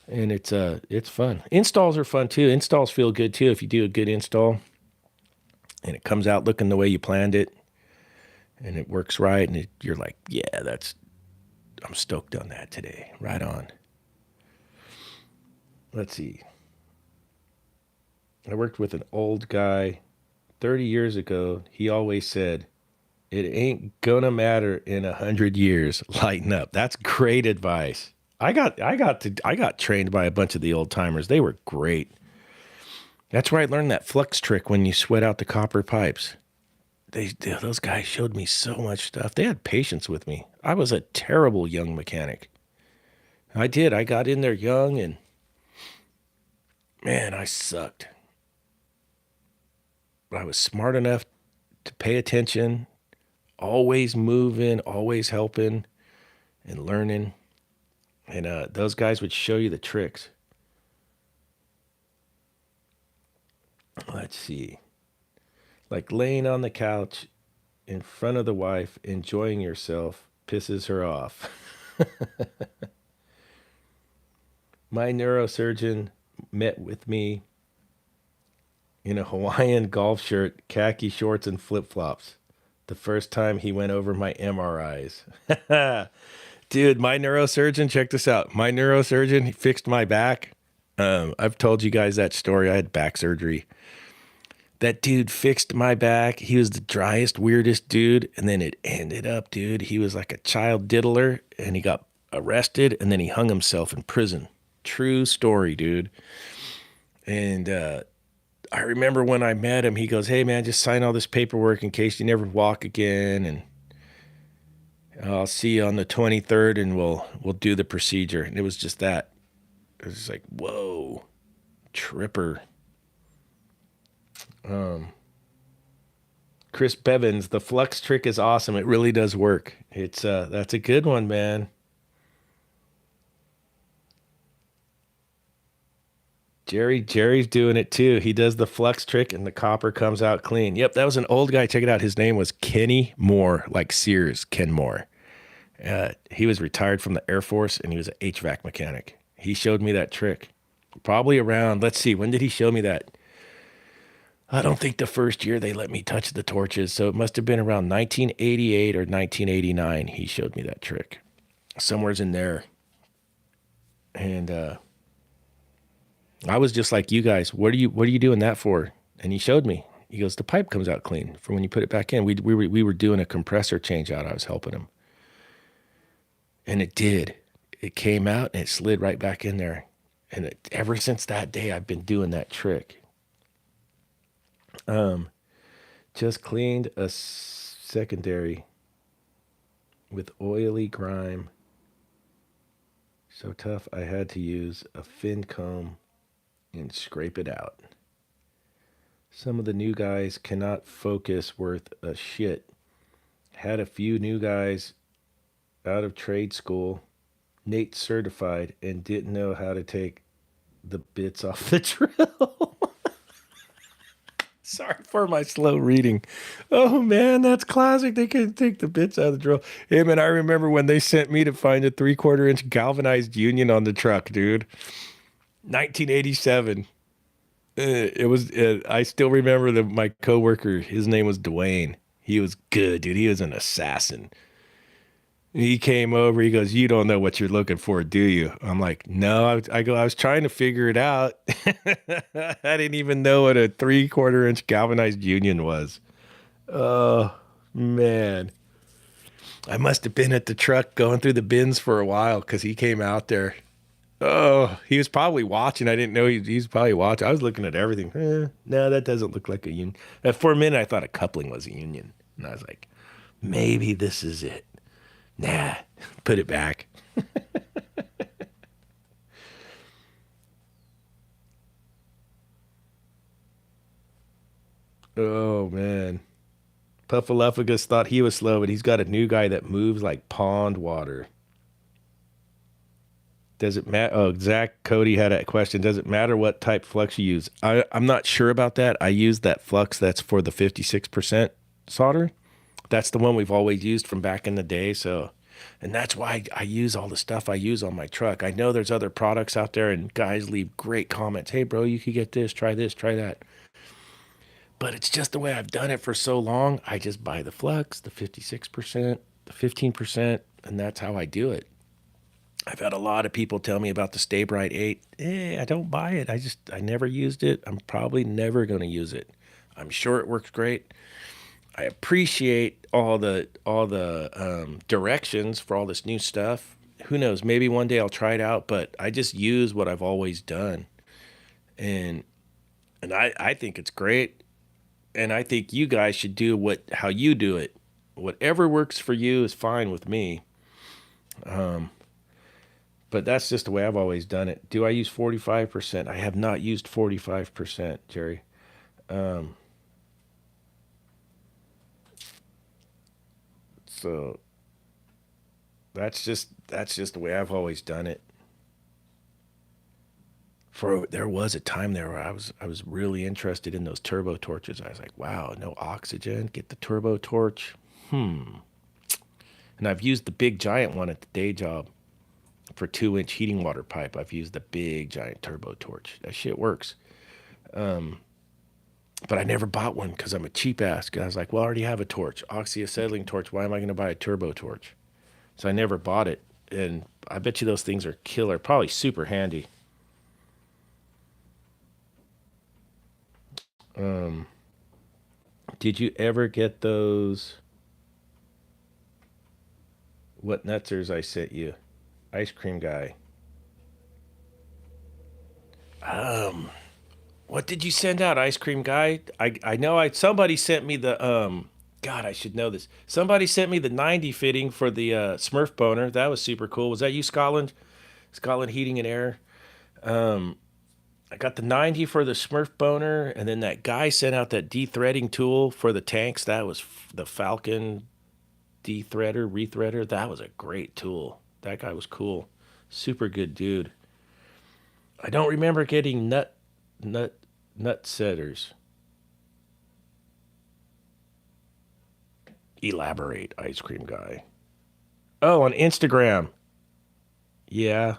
[SPEAKER 1] And it's fun. Installs are fun too. Installs feel good too if you do a good install and it comes out looking the way you planned it and it works right, and you're like, yeah, I'm stoked on that today. Right on. Let's see. I worked with an old guy 30 years ago. He always said, it ain't gonna matter in 100 years. Lighten up. That's great advice. I got trained by a bunch of the old timers. They were great. That's where I learned that flux trick when you sweat out the copper pipes. Those guys showed me so much stuff. They had patience with me. I was a terrible young mechanic. I did. I got in there young and man, I sucked. But I was smart enough to pay attention, always moving, always helping and learning. And those guys would show you the tricks. Let's see. Like laying on the couch in front of the wife, enjoying yourself, pisses her off. My neurosurgeon met with me in a Hawaiian golf shirt, khaki shorts, and flip-flops. The first time he went over my MRIs. Dude, my neurosurgeon, check this out. My neurosurgeon, he fixed my back. I've told you guys that story. I had back surgery. That dude fixed my back. He was the driest, weirdest dude. And then it ended up, dude, he was like a child diddler and he got arrested and then he hung himself in prison. True story, dude. And I remember when I met him, he goes, hey, man, just sign all this paperwork in case you never walk again. And I'll see you on the 23rd and we'll do the procedure. And it was just that. It was just like, whoa, tripper. Chris Bevins, the flux trick is awesome. It really does work. It's that's a good one, man. Jerry's doing it too. He does the flux trick and the copper comes out clean. Yep, that was an old guy. Check it out. His name was Kenny Moore, like Sears, Ken Moore. He was retired from the Air Force and he was an HVAC mechanic. He showed me that trick. Probably around, let's see, when did he show me that? I don't think the first year they let me touch the torches, so it must have been around 1988 or 1989 he showed me that trick. Somewhere's in there. And I was just like you guys, what are you doing that for? And he showed me. He goes, the pipe comes out clean from when you put it back in. We were doing a compressor change out. I was helping him. And it did. It came out and it slid right back in there. And ever since that day, I've been doing that trick. Just cleaned a secondary with oily grime. So tough I had to use a fin comb and scrape it out. Some of the new guys cannot focus worth a shit. Had a few new guys out of trade school, Nate certified, and didn't know how to take the bits off the drill. Sorry for my slow reading. Oh, man, that's classic. They couldn't take the bits out of the drill. Hey, man, I remember when they sent me to find a 3/4 inch galvanized union on the truck, dude. 1987. It was. I still remember my coworker. His name was Dwayne. He was good, dude. He was an assassin. He came over. He goes, "You don't know what you're looking for, do you?" I'm like, "No." I go, "I was trying to figure it out." I didn't even know what a 3/4 inch galvanized union was. Oh man, I must have been at the truck going through the bins for a while because he came out there. Oh, he was probably watching. I didn't know he's probably watching. I was looking at everything. No, that doesn't look like a union. For a minute, I thought a coupling was a union, and I was like, maybe this is it. Nah, put it back. Oh, man. Puffaluffagus thought he was slow, but he's got a new guy that moves like pond water. Does it matter? Oh, Zach Cody had a question. Does it matter what type flux you use? I'm not sure about that. I use that flux that's for the 56% solder. That's the one we've always used from back in the day. So, and that's why I use all the stuff I use on my truck. I know there's other products out there and guys leave great comments. Hey, bro, you could get this, try that. But it's just the way I've done it for so long. I just buy the flux, the 56%, the 15%, and that's how I do it. I've had a lot of people tell me about the Stay Bright 8. I don't buy it. I never used it. I'm probably never going to use it. I'm sure it works great. I appreciate all the directions for all this new stuff. Who knows? Maybe one day I'll try it out, but I just use what I've always done. And I think it's great. And I think you guys should do how you do it. Whatever works for you is fine with me. But that's just the way I've always done it. Do I use 45%? I have not used 45%, Jerry. So that's just the way I've always done it. There was a time there where I was really interested in those turbo torches. I was like, wow, no oxygen, get the turbo torch. And I've used the big giant one at the day job for 2-inch heating water pipe. I've used the big giant turbo torch. That shit works. But I never bought one because I'm a cheap ass. I was like, well, I already have a torch, oxyacetylene torch. Why am I going to buy a turbo torch? So I never bought it. And I bet you those things are killer, probably super handy. Did you ever get those? What nutsers I sent you? Ice cream guy. What did you send out, ice cream guy? I know somebody sent me the God, I should know this. Somebody sent me the 90 fitting for the Smurf boner. That was super cool. Was that you, Scotland? Scotland Heating and Air. I got the 90 for the Smurf boner, and then that guy sent out that de-threading tool for the tanks. That was the Falcon rethreader. That was a great tool. That guy was cool. Super good dude. I don't remember getting nut setters. Elaborate, ice cream guy. Oh, on Instagram. Yeah.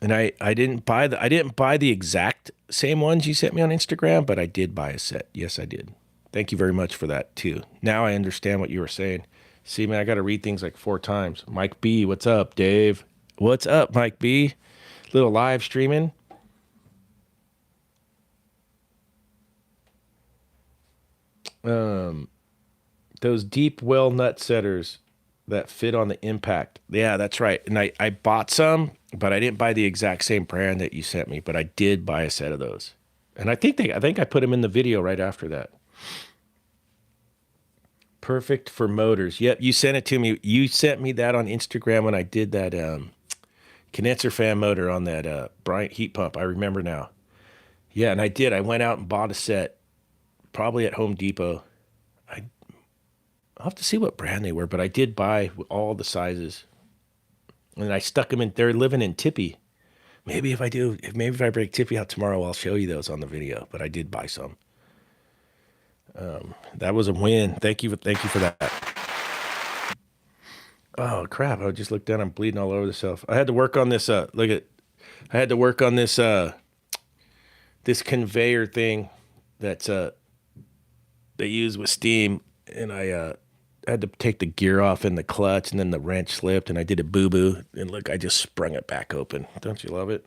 [SPEAKER 1] And I didn't buy the exact same ones you sent me on Instagram, but I did buy a set. Yes, I did. Thank you very much for that too. Now I understand what you were saying. See, man, I got to read things like 4 times. Mike B, what's up, Dave? What's up, Mike B? Little live streaming. Those deep well nut setters that fit on the impact. Yeah, that's right. And I bought some, but I didn't buy the exact same brand that you sent me, but I did buy a set of those. And I think I put them in the video right after that. Perfect for motors. Yep, you sent it to me. You sent me that on Instagram when I did that condenser fan motor on that Bryant heat pump. I remember now. Yeah, and I did. I went out and bought a set, probably at Home Depot. I'll have to see what brand they were, but I did buy all the sizes. And I stuck them in. They're living in Tippy. Maybe if I break Tippy out tomorrow, I'll show you those on the video. But I did buy some. That was a win. Thank you for that. Oh crap! I just looked down. I'm bleeding all over the shelf. I had to work on this. I had to work on this. This conveyor thing that's they use with steam, and I had to take the gear off in the clutch, and then the wrench slipped, and I did a boo-boo, and look, I just sprung it back open. Don't you love it?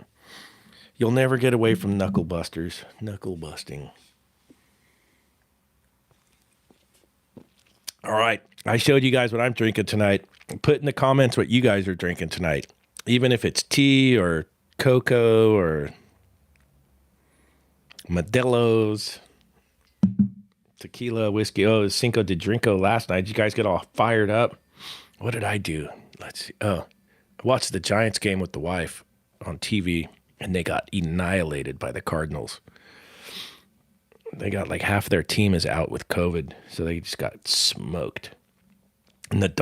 [SPEAKER 1] You'll never get away from knuckle busters. Knuckle busting. All right, I showed you guys what I'm drinking tonight. Put in the comments what you guys are drinking tonight, even if it's tea or cocoa or Modelo's, tequila, whiskey. Oh, it was Cinco de Drinko last night. You guys get all fired up. What did I do? Let's see. Oh, I watched the Giants game with the wife on TV, and they got annihilated by the Cardinals. They got like half their team is out with COVID, so they just got smoked. And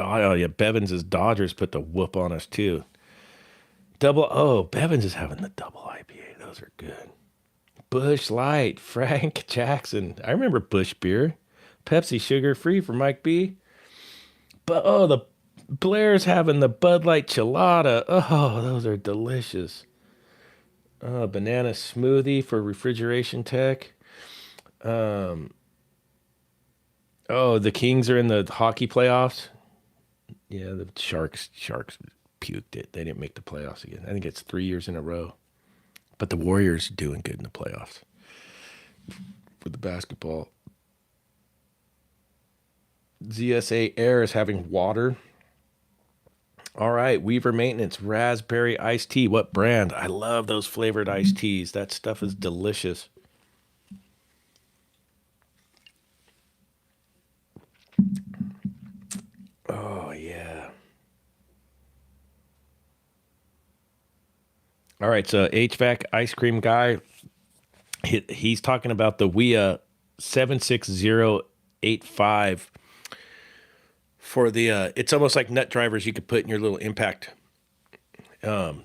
[SPEAKER 1] Bevins' Dodgers put the whoop on us too. Bevins is having the double IPA. Those are good. Busch Light, Frank Jackson. I remember Busch beer. Pepsi sugar free for Mike B. But the Blair's having the Bud Light Chilada. Oh, those are delicious. Banana smoothie for refrigeration tech. The Kings are in the hockey playoffs. Yeah, the Sharks puked it. They didn't make the playoffs again. I think it's 3 years in a row. But the Warriors are doing good in the playoffs for the basketball. ZSA Air is having water. All right, Weaver Maintenance, raspberry iced tea. What brand? I love those flavored iced teas. That stuff is delicious. Oh, yeah. All right, so HVAC ice cream guy, he's talking about the WIA 76085 for the, it's almost like nut drivers you could put in your little impact.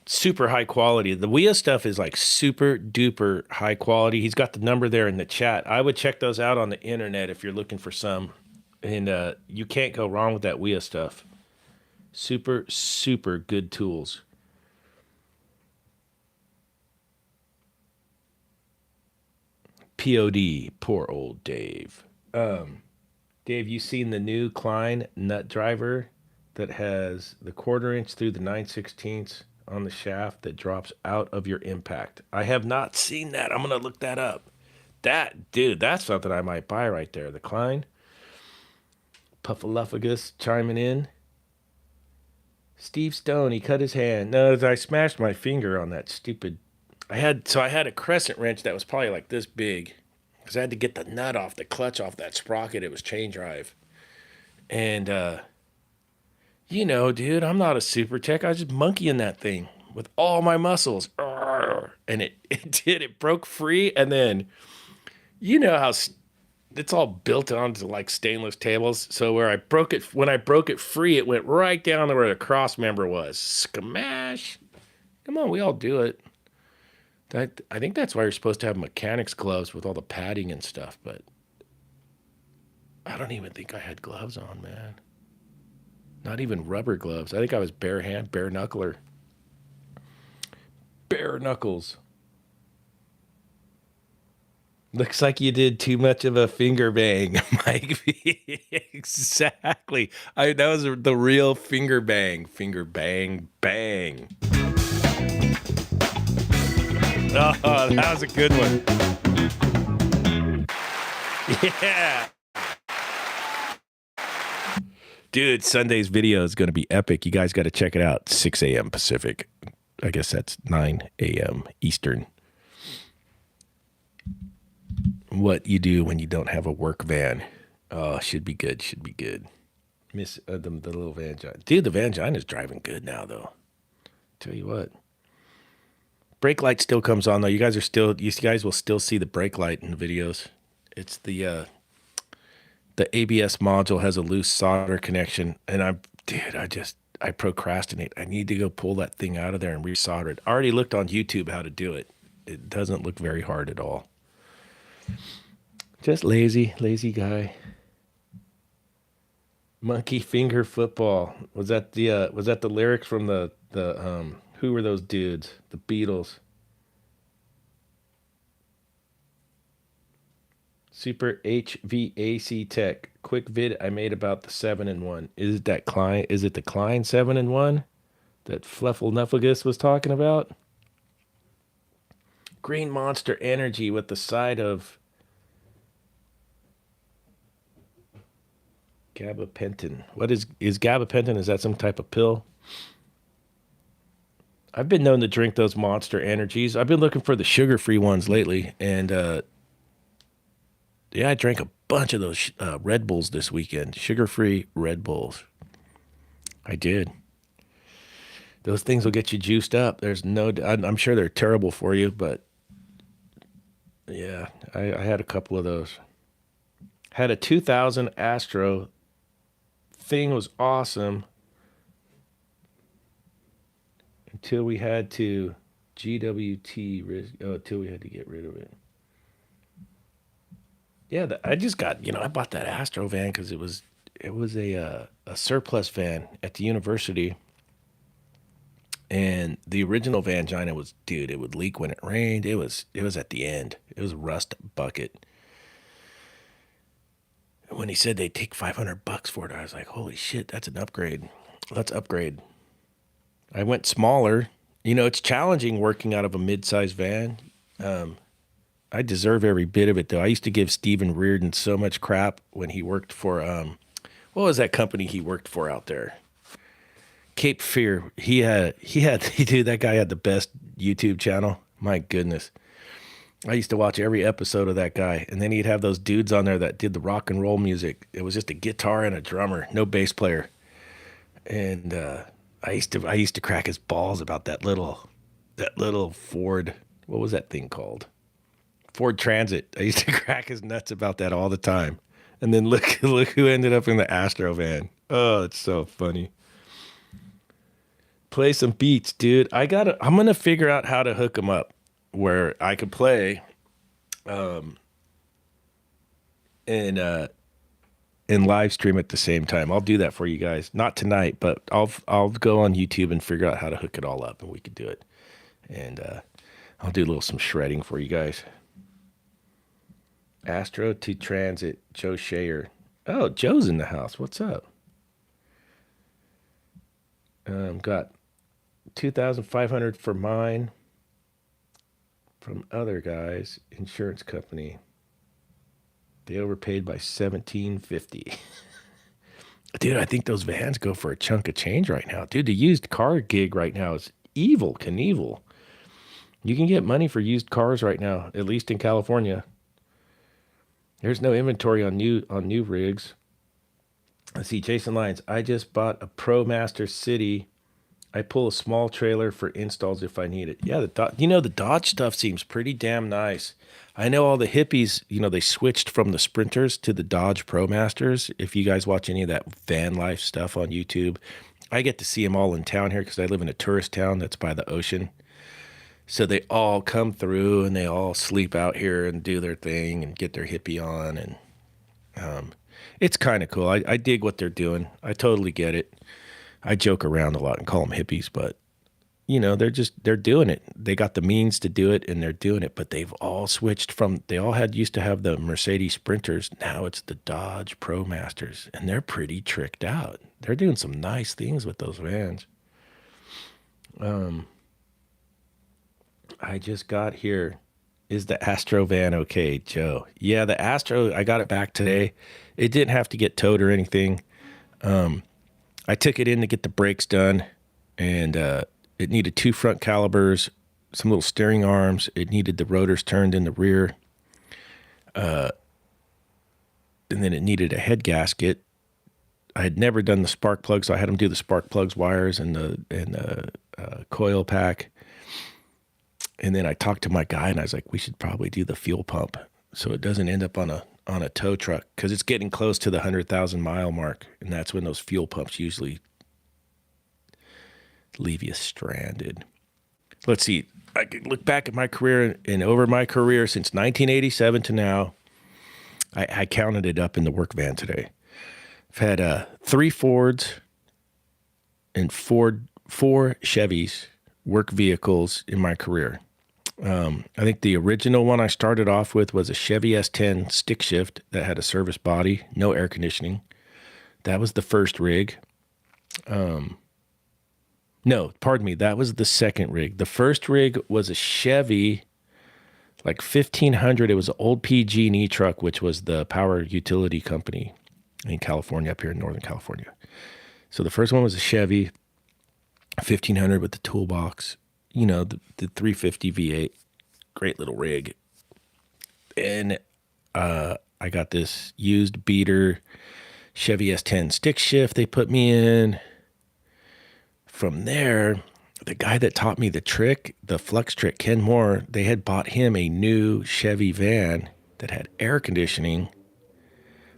[SPEAKER 1] Super high quality. The WIA stuff is like super duper high quality. He's got the number there in the chat. I would check those out on the internet if you're looking for some. And you can't go wrong with that WIA stuff. Super, super good tools. POD, poor old Dave. Dave, you seen the new Klein nut driver that has the 1/4 inch through the 9/16 on the shaft that drops out of your impact? I have not seen that. I'm gonna look that up. Dude, that's something I might buy right there. The Klein. Puffaluffagus chiming in. Steve Stone, he cut his hand. No, I smashed my finger on that stupid. I had a crescent wrench that was probably like this big, because I had to get the nut off, the clutch off that sprocket. It was chain drive, and dude, I'm not a super tech. I was just monkeying that thing with all my muscles, and it broke free, and then you know how it's all built onto like stainless tables. So when I broke it free, it went right down to where the cross member was. Skamash. Come on, we all do it. I think that's why you're supposed to have mechanics gloves with all the padding and stuff, but I don't even think I had gloves on, man. Not even rubber gloves. I think I was bare knuckler. Bare knuckles. Looks like you did too much of a finger bang, Mike. Exactly. That was the real finger bang. Finger bang, bang. Oh, that was a good one. Yeah. Dude, Sunday's video is going to be epic. You guys got to check it out. 6 a.m. Pacific. I guess that's 9 a.m. Eastern. What you do when you don't have a work van. Oh, should be good. Should be good. Miss the little Vangina. Dude, the Vangina's driving good now, though. Tell you what. Brake light still comes on, though. You guys will still see the brake light in the videos. It's the ABS module has a loose solder connection, and I procrastinate. I need to go pull that thing out of there and resolder it. I already looked on YouTube how to do it. It doesn't look very hard at all. Just lazy guy. Monkey finger football. Was that the lyrics from the who were those dudes? The Beatles. Super H.V.A.C. Tech. Quick vid I made about the 7-in-1. Is it the Klein 7-in-1 that Flufflenuffagus was talking about? Green Monster Energy with the side of gabapentin. What is gabapentin? Is that some type of pill? I've been known to drink those Monster Energies. I've been looking for the sugar-free ones lately, and I drank a bunch of those Red Bulls this weekend. Sugar-free Red Bulls. I did. Those things will get you juiced up. I'm sure they're terrible for you, but yeah, I had a couple of those. Had a 2000 Astro. Thing was awesome. Until we had to until we had to get rid of it. Yeah, I bought that Astro van because it was a surplus van at the university, and the original Vangina was, dude, it would leak when it rained. It was at the end. It was a rust bucket. And when he said they'd take $500 for it, I was like, holy shit, that's an upgrade. Let's upgrade. I went smaller. You know, it's challenging working out of a mid-sized van. I deserve every bit of it, though. I used to give Stephen Reardon so much crap when he worked for, what was that company he worked for out there? Cape Fear. Dude, that guy had the best YouTube channel. My goodness. I used to watch every episode of that guy. And then he'd have those dudes on there that did the rock and roll music. It was just a guitar and a drummer, no bass player. And I used to crack his balls about that little Ford. What was that thing called? Ford Transit. I used to crack his nuts about that all the time. And then look who ended up in the Astro van. Oh, it's so funny. Play some beats, dude. I'm gonna figure out how to hook them up where I could play, and live stream at the same time. I'll do that for you guys. Not tonight, but I'll go on YouTube and figure out how to hook it all up, and we could do it. And I'll do some shredding for you guys. Astro to Transit, Joe Shayer. Oh, Joe's in the house. What's up? Got 2,500 for mine from other guys, insurance company. They overpaid by $1,750. Dude, I think those vans go for a chunk of change right now. Dude, the used car gig right now is evil Knievel. You can get money for used cars right now, at least in California. There's no inventory on new rigs. Let's see, Jason Lyons. I just bought a ProMaster City. I pull a small trailer for installs if I need it. Yeah, the Dodge stuff seems pretty damn nice. I know all the hippies, they switched from the Sprinters to the Dodge ProMasters. If you guys watch any of that van life stuff on YouTube, I get to see them all in town here because I live in a tourist town that's by the ocean. So they all come through and they all sleep out here and do their thing and get their hippie on. And it's kind of cool. I dig what they're doing. I totally get it. I joke around a lot and call them hippies, but they're doing it. They got the means to do it and they're doing it, but they've all switched they all used to have the Mercedes Sprinters. Now it's the Dodge ProMasters, and they're pretty tricked out. They're doing some nice things with those vans. I just got here. Is the Astro van okay, Joe? Yeah, the Astro, I got it back today. It didn't have to get towed or anything. I took it in to get the brakes done, and it needed 2 front calipers, some little steering arms. It needed the rotors turned in the rear. And then it needed a head gasket. I had never done the spark plugs, so I had them do the spark plugs, wires, and the coil pack. And then I talked to my guy, and I was like, we should probably do the fuel pump so it doesn't end up on a tow truck, because it's getting close to the 100,000 mile mark, and that's when those fuel pumps usually leave you stranded. Let's see. I can look back at my career, and over my career since 1987 to now, I counted it up in the work van today. I've had 3 Fords and 4 Chevys work vehicles in my career. I think the original one I started off with was a Chevy S10 stick shift that had a service body, no air conditioning. That was the first rig. No, pardon me, that was the second rig. The first rig was a Chevy, like 1500. It was an old PG&E truck, which was the power utility company in California, up here in Northern California. So the first one was a Chevy 1500 with the toolbox. The 350 V8, great little rig. And I got this used beater Chevy S10 stick shift they put me in. From there, the guy that taught me the trick, the flux trick, Ken Moore, they had bought him a new Chevy van that had air conditioning.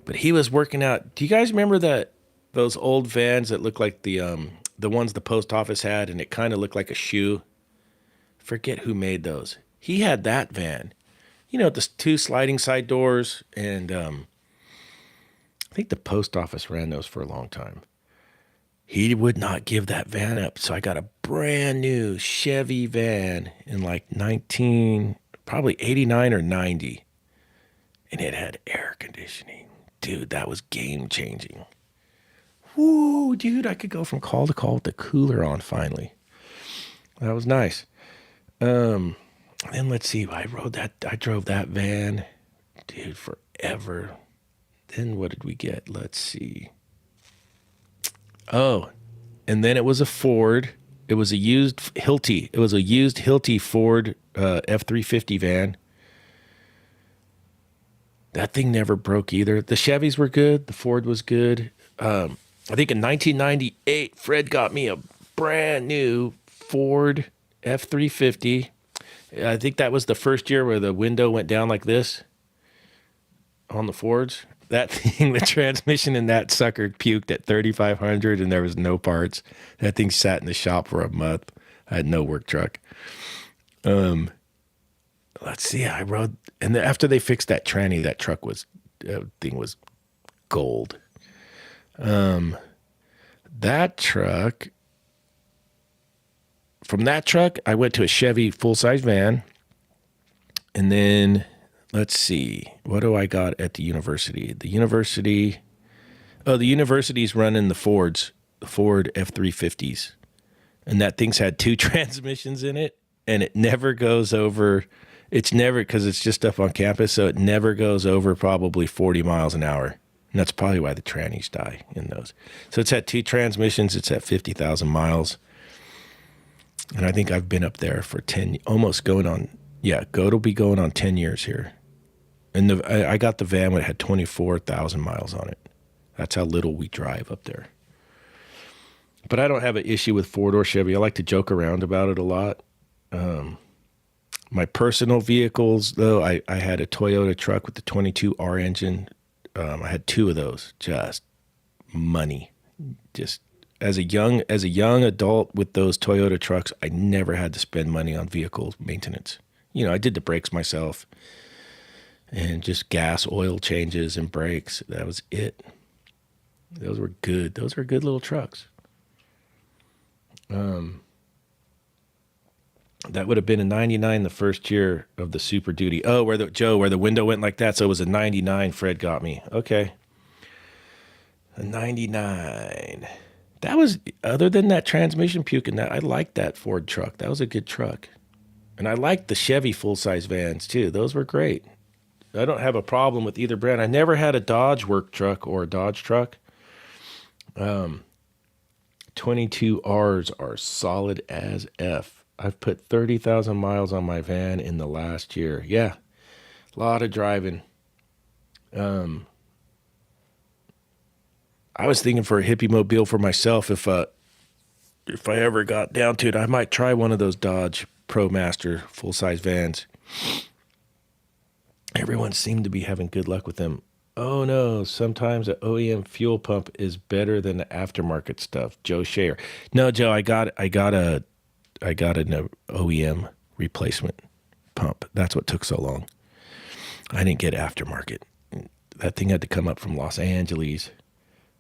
[SPEAKER 1] But he was working out. Do you guys remember those old vans that look like the ones the post office had, and it kind of looked like a shoe? Forget who made those. He had that van, the 2 sliding side doors, and I think the post office ran those for a long time. He would not give that van up, so I got a brand new Chevy van in like probably 89 or 90, and it had air conditioning. Dude, that was game changing. Woo, dude, I could go from call to call with the cooler on finally. That was nice. Then let's see. I drove that van, dude, forever. Then what did we get? Let's see. Oh, and then it was a Ford. It was a used Hilti. It was a used Hilti Ford F-350 van. That thing never broke either. The Chevys were good. The Ford was good. I think in 1998, Fred got me a brand new Ford F-350. I think that was the first year where the window went down like this on the Fords. That thing, the transmission in that sucker puked at 3,500 and there was no parts. That thing sat in the shop for a month. I had no work truck. Let's see. I rode, and after they fixed that tranny, that thing was gold. That truck, from that truck, I went to a Chevy full-size van. And then, let's see, what do I got at the university? The university's running the Ford F-350s. And that thing's had 2 transmissions in it, and it never goes over, because it's just up on campus, so it never goes over probably 40 miles an hour. And that's probably why the trannies die in those. So it's had 2 transmissions. It's at 50,000 miles. And I think I've been up there for 10, almost going on, it'll be going on 10 years here. And I got the van when it had 24,000 miles on it. That's how little we drive up there. But I don't have an issue with Ford or Chevy. I like to joke around about it a lot. My personal vehicles, though, I had a Toyota truck with the 22R engine. I had 2 of those. Just money. Just as a young adult with those Toyota trucks, I never had to spend money on vehicle maintenance. I did the brakes myself and just gas, oil changes, and brakes. That was it. Those were good. Those were good little trucks. That would have been a 99 the first year of the Super Duty. Oh, where the window went like that. So it was a 99 Fred got me. Okay. A 99. That was, other than that transmission puke and that, I liked that Ford truck. That was a good truck. And I liked the Chevy full-size vans too. Those were great. I don't have a problem with either brand. I never had a Dodge work truck or a Dodge truck. 22Rs are solid as F. I've put 30,000 miles on my van in the last year. Yeah, a lot of driving. I was thinking for a hippie mobile for myself, if I ever got down to it, I might try one of those Dodge ProMaster full-size vans. Everyone seemed to be having good luck with them. Oh no, sometimes an OEM fuel pump is better than the aftermarket stuff. Joe Shayer. No, Joe, I got an OEM replacement pump. That's what took so long. I didn't get aftermarket. That thing had to come up from Los Angeles,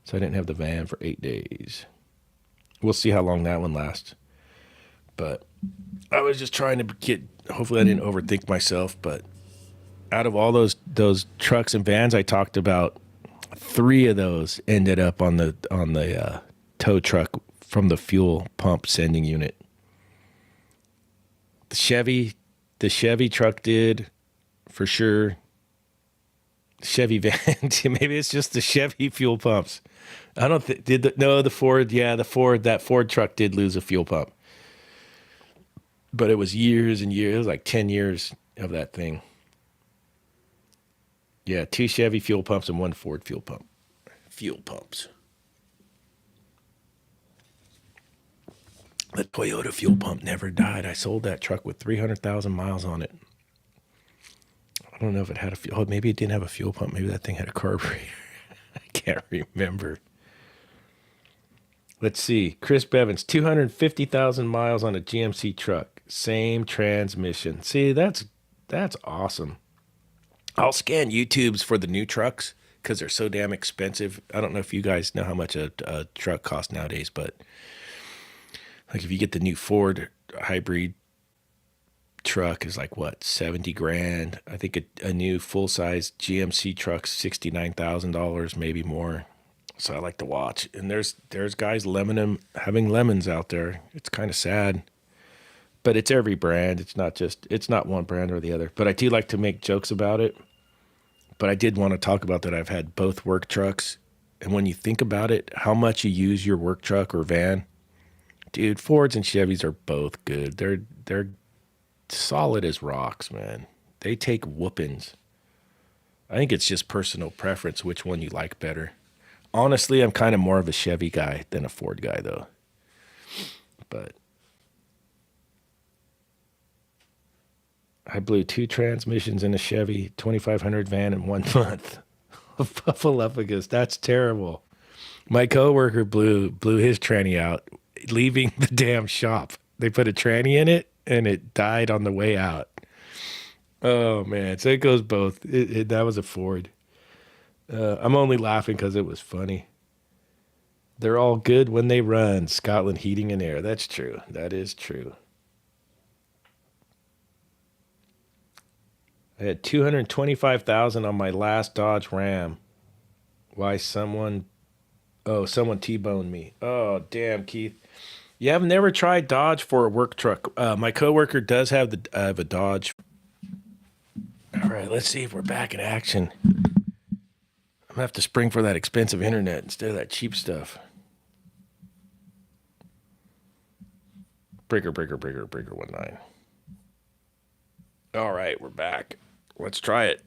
[SPEAKER 1] so I didn't have the van for 8 days. We'll see how long that one lasts. But I was just trying to get, hopefully I didn't overthink myself, but out of all those trucks and vans I talked about, 3 of those ended up on the tow truck from the fuel pump sending unit. The Chevy truck did, for sure. Chevy van, maybe it's just the Chevy fuel pumps. I don't think, the Ford, that Ford truck did lose a fuel pump. But it was years and years, it was like 10 years of that thing. Yeah, 2 Chevy fuel pumps and 1 Ford fuel pump. Fuel pumps. The Toyota fuel pump never died. I sold that truck with 300,000 miles on it. I don't know if it had a fuel. Oh, maybe it didn't have a fuel pump. Maybe that thing had a carburetor. I can't remember. Let's see. Chris Bevins, 250,000 miles on a GMC truck. Same transmission. See, that's awesome. I'll scan YouTubes for the new trucks because they're so damn expensive. I don't know if you guys know how much a truck costs nowadays, but like if you get the new Ford hybrid truck is like what, 70 grand. I think a new full size GMC truck's $69,000, maybe more. So I like to watch. And there's guys having lemons out there. It's kind of sad. But it's every brand. It's not one brand or the other. But I do like to make jokes about it. But I did want to talk about that. I've had both work trucks. And when you think about it, how much you use your work truck or van, dude, Fords and Chevys are both good. They're solid as rocks, man. They take whoopings. I think it's just personal preference which one you like better. Honestly, I'm kind of more of a Chevy guy than a Ford guy, though. But I blew 2 transmissions in a Chevy 2500 van in 1 month. Buffalopagus, that's terrible. My coworker blew his tranny out, leaving the damn shop. They put a tranny in it, and it died on the way out. Oh man, so it goes both. That was a Ford. I'm only laughing because it was funny. They're all good when they run. Scotland Heating and Air. That's true. That is true. I had 225,000 on my last Dodge Ram. Why someone T-boned me. Oh, damn, Keith. Yeah, I've never tried Dodge for a work truck. My coworker does have a Dodge. All right, let's see if we're back in action. I'm gonna have to spring for that expensive internet instead of that cheap stuff. Breaker 19. All right, we're back. Let's try it.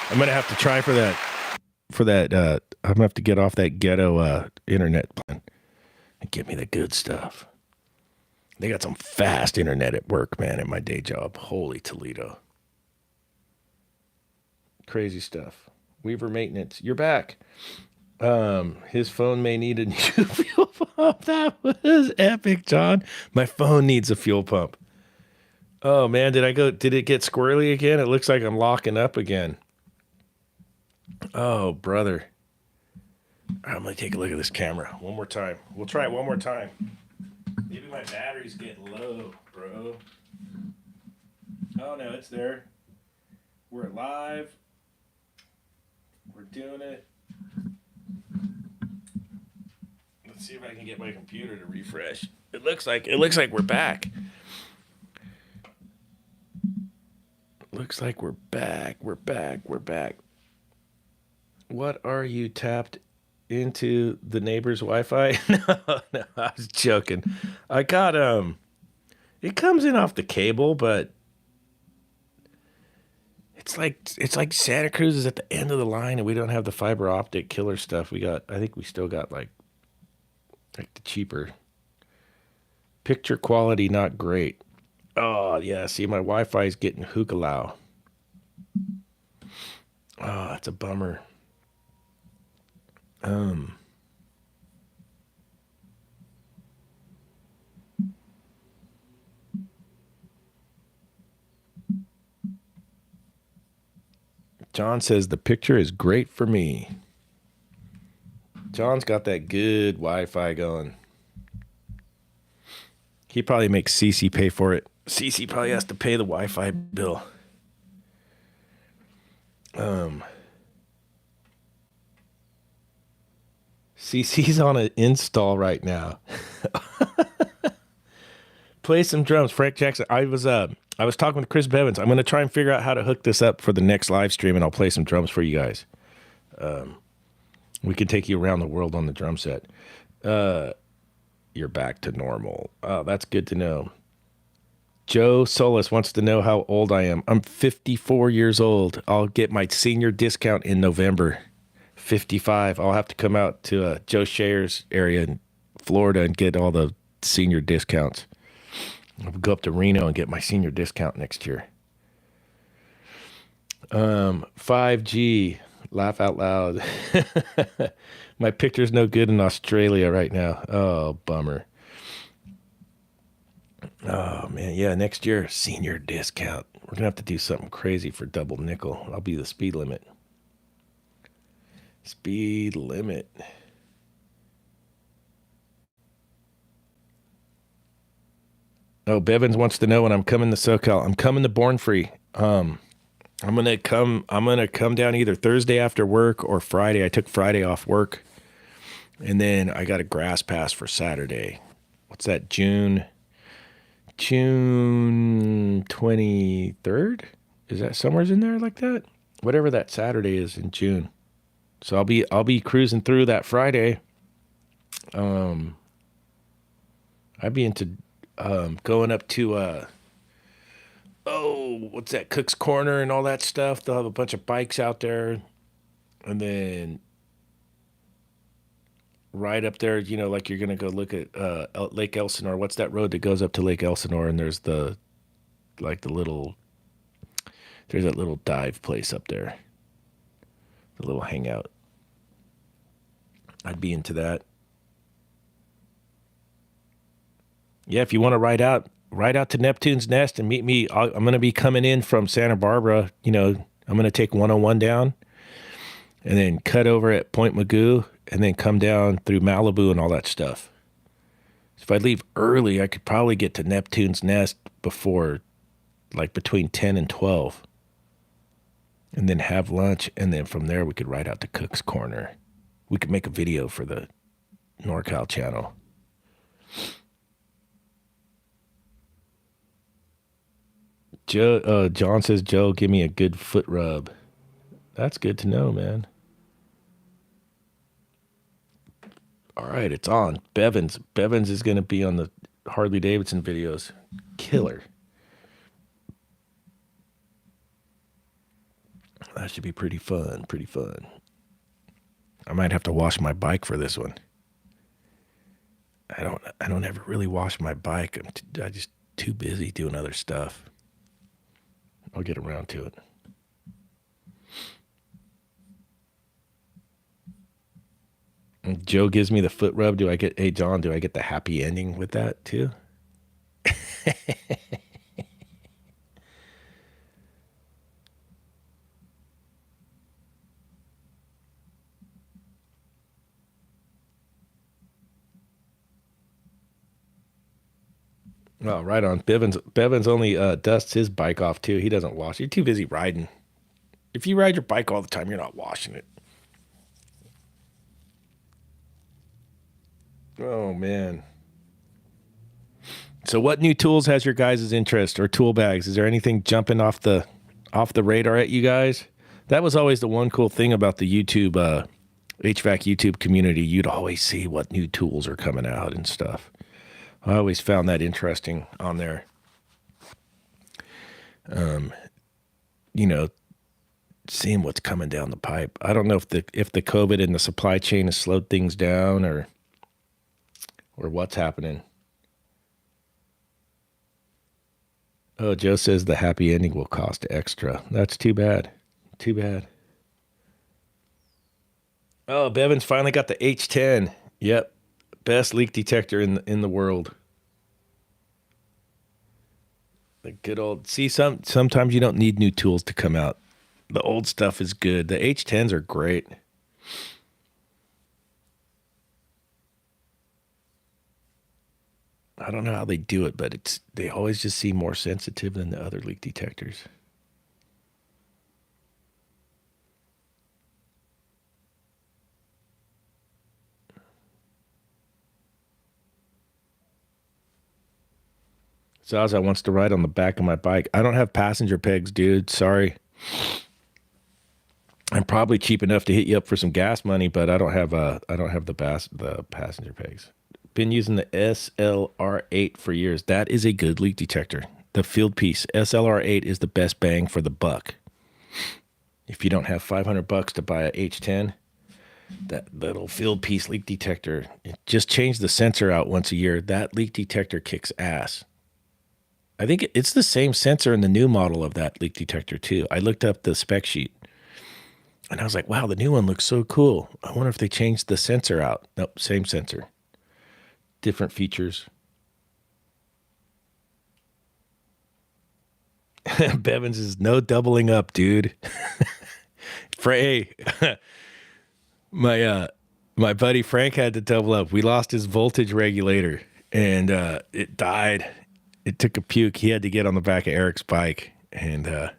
[SPEAKER 1] I'm gonna have to try for that. I'm gonna have to get off that ghetto internet plan and get me the good stuff. They got some fast internet at work, man, at my day job. Holy Toledo. Crazy stuff. Weaver Maintenance, you're back. His phone may need a new fuel pump. That was epic, John. My phone needs a fuel pump. Oh man, did it get squirrely again? It looks like I'm locking up again. Oh, brother. I'm gonna take a look at this camera one more time. We'll try it one more time. Maybe my battery's getting low, bro. Oh no, it's there. We're live. We're doing it. Let's see if I can get my computer to refresh. It looks like we're back. Looks like we're back. We're back. What are you tapped into the neighbor's Wi-Fi? No, I was joking. I got it comes in off the cable, but it's like Santa Cruz is at the end of the line and we don't have the fiber optic killer stuff. I think we still got like the cheaper picture quality, not great. Oh yeah, see my Wi-Fi is getting hookalow. Oh, that's a bummer. John says the picture is great for me. John's got that good Wi-Fi going. He probably makes Cece pay for it. Cece probably has to pay the Wi-Fi bill. Cece's on an install right now. Play some drums, Frank Jackson. I was talking with Chris Bevins. I'm going to try and figure out how to hook this up for the next live stream, and I'll play some drums for you guys. We can take you around the world on the drum set. You're back to normal. Oh, that's good to know. Joe Solis wants to know how old I am. I'm 54 years old. I'll get my senior discount in November. 55. I'll have to come out to Joe Shayer's area in Florida and get all the senior discounts. I'll go up to Reno and get my senior discount next year. 5G. Laugh out loud. My picture's no good in Australia right now. Oh, bummer. Oh, man. Yeah, next year, senior discount. We're going to have to do something crazy for double nickel. I'll be the speed limit. Speed limit. Oh, Bevins wants to know when I'm coming to SoCal. I'm coming to Born Free. I'm gonna come down either Thursday after work or Friday. I took Friday off work, and then I got a grass pass for Saturday. What's that? June 23rd? Is that somewhere's in there like that? Whatever that Saturday is in June. So I'll be cruising through that Friday. I'd be into going up to what's that, Cook's Corner and all that stuff. They'll have a bunch of bikes out there. And then right up there, like you're going to go look at Lake Elsinore. What's that road that goes up to Lake Elsinore? And there's there's that little dive place up there. The little hangout. I'd be into that. Yeah, if you want to ride out to Neptune's Nest and meet me. I'm going to be coming in from Santa Barbara. I'm going to take 101 down and then cut over at Point Magoo and then come down through Malibu and all that stuff. So if I leave early, I could probably get to Neptune's Nest before, like between 10 and 12. And then have lunch. And then from there, we could ride out to Cook's Corner. We could make a video for the NorCal channel. John says, Joe, give me a good foot rub. That's good to know, man. All right, it's on. Bevins is going to be on the Harley Davidson videos. Killer. That should be pretty fun. I might have to wash my bike for this one. I don't ever really wash my bike. I'm just too busy doing other stuff. I'll get around to it. And Joe gives me the foot rub. Hey John, do I get the happy ending with that too? Well, right on. Bevins only dusts his bike off too. He doesn't wash. You're too busy riding. If you ride your bike all the time, you're not washing it. Oh man. So what new tools has your guys' interest or tool bags? Is there anything jumping off the radar at you guys? That was always the one cool thing about the YouTube H.V.A.C. YouTube community. You'd always see what new tools are coming out and stuff. I always found that interesting on there. Seeing what's coming down the pipe. I don't know if the COVID and the supply chain has slowed things down or what's happening. Oh, Joe says the happy ending will cost extra. That's too bad. Too bad. Oh, Bevan's finally got the H10. Yep. Best leak detector in the world. The good old. See, sometimes you don't need new tools to come out. The old stuff is good. The H10s are great. I don't know how they do it, but they always just seem more sensitive than the other leak detectors. Zaza wants to ride on the back of my bike. I don't have passenger pegs, dude. Sorry. I'm probably cheap enough to hit you up for some gas money, but I don't have the passenger pegs. Been using the SLR8 for years. That is a good leak detector. The field piece SLR8 is the best bang for the buck. If you don't have $500 to buy a H10, that little field piece leak detector, just change the sensor out once a year. That leak detector kicks ass. I think it's the same sensor in the new model of that leak detector too. I looked up the spec sheet and I was like, wow, the new one looks so cool. I wonder if they changed the sensor out. Nope, same sensor. Different features. Bevins is no doubling up, dude. Frey, my buddy Frank had to double up. We lost his voltage regulator and it died. it took a puke. He had to get on the back of Eric's bike, and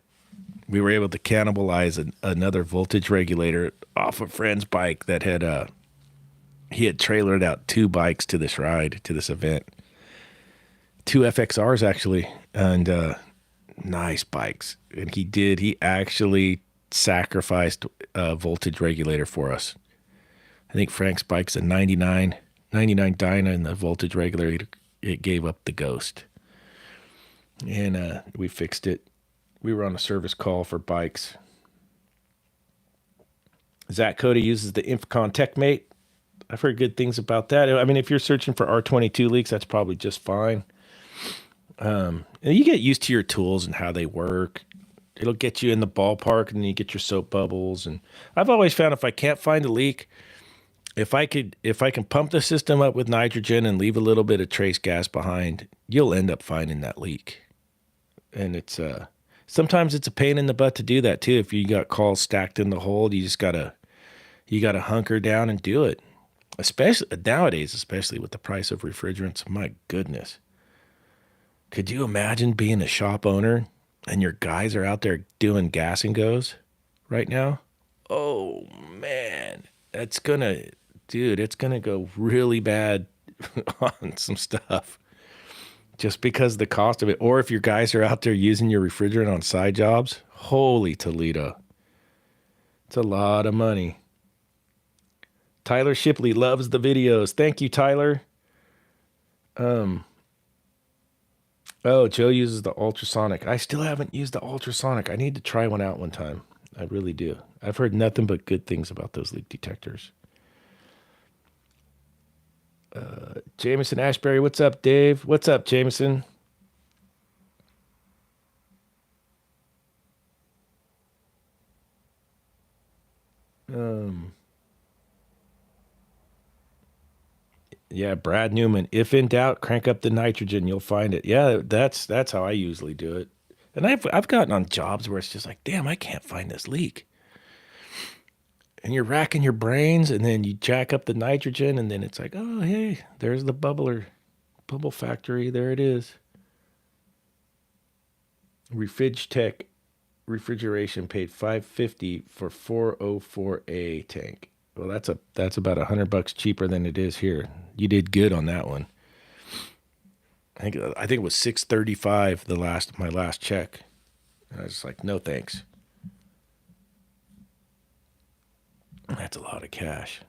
[SPEAKER 1] we were able to cannibalize another voltage regulator off a friend's bike that had he had trailered out 2 bikes to this ride, to this event. 2 FXRs actually, and nice bikes. And he actually sacrificed a voltage regulator for us. I think Frank's bike's a 99 Dyna, and the voltage regulator, it gave up the ghost. And we fixed it. We were on a service call for bikes. Zach Cody uses the Infocon TechMate. I've heard good things about that. I mean, if you're searching for R22 leaks, that's probably just fine. And you get used to your tools and how they work. It'll get you in the ballpark, and then you get your soap bubbles. And I've always found if I can't find a leak, if I can pump the system up with nitrogen and leave a little bit of trace gas behind, you'll end up finding that leak. And it's sometimes it's a pain in the butt to do that too. If you got calls stacked in the hold, you gotta hunker down and do it. Especially nowadays, especially with the price of refrigerants. My goodness. Could you imagine being a shop owner and your guys are out there doing gas and goes right now? Oh man, it's gonna go really bad on some stuff just because of the cost of it. Or if your guys are out there using your refrigerant on side jobs, holy Toledo. It's a lot of money. Tyler Shipley loves the videos. Thank you, Tyler. Oh, Joe uses the ultrasonic. I still haven't used the ultrasonic. I need to try one out one time. I really do. I've heard nothing but good things about those leak detectors. Jameson Ashbury, what's up, Dave? What's up, Jameson? Yeah, Brad Newman. If in doubt, crank up the nitrogen. You'll find it. Yeah, that's how I usually do it. And I've gotten on jobs where it's just like, damn, I can't find this leak. And you're racking your brains, and then you jack up the nitrogen, and then it's like, oh, hey, there's the bubble factory. There it is. Tech refrigeration paid $550 for 404A tank. Well, that's about $100 cheaper than it is here. You did good on that one. I think it was $635 my last check. I was like, no thanks. That's a lot of cash.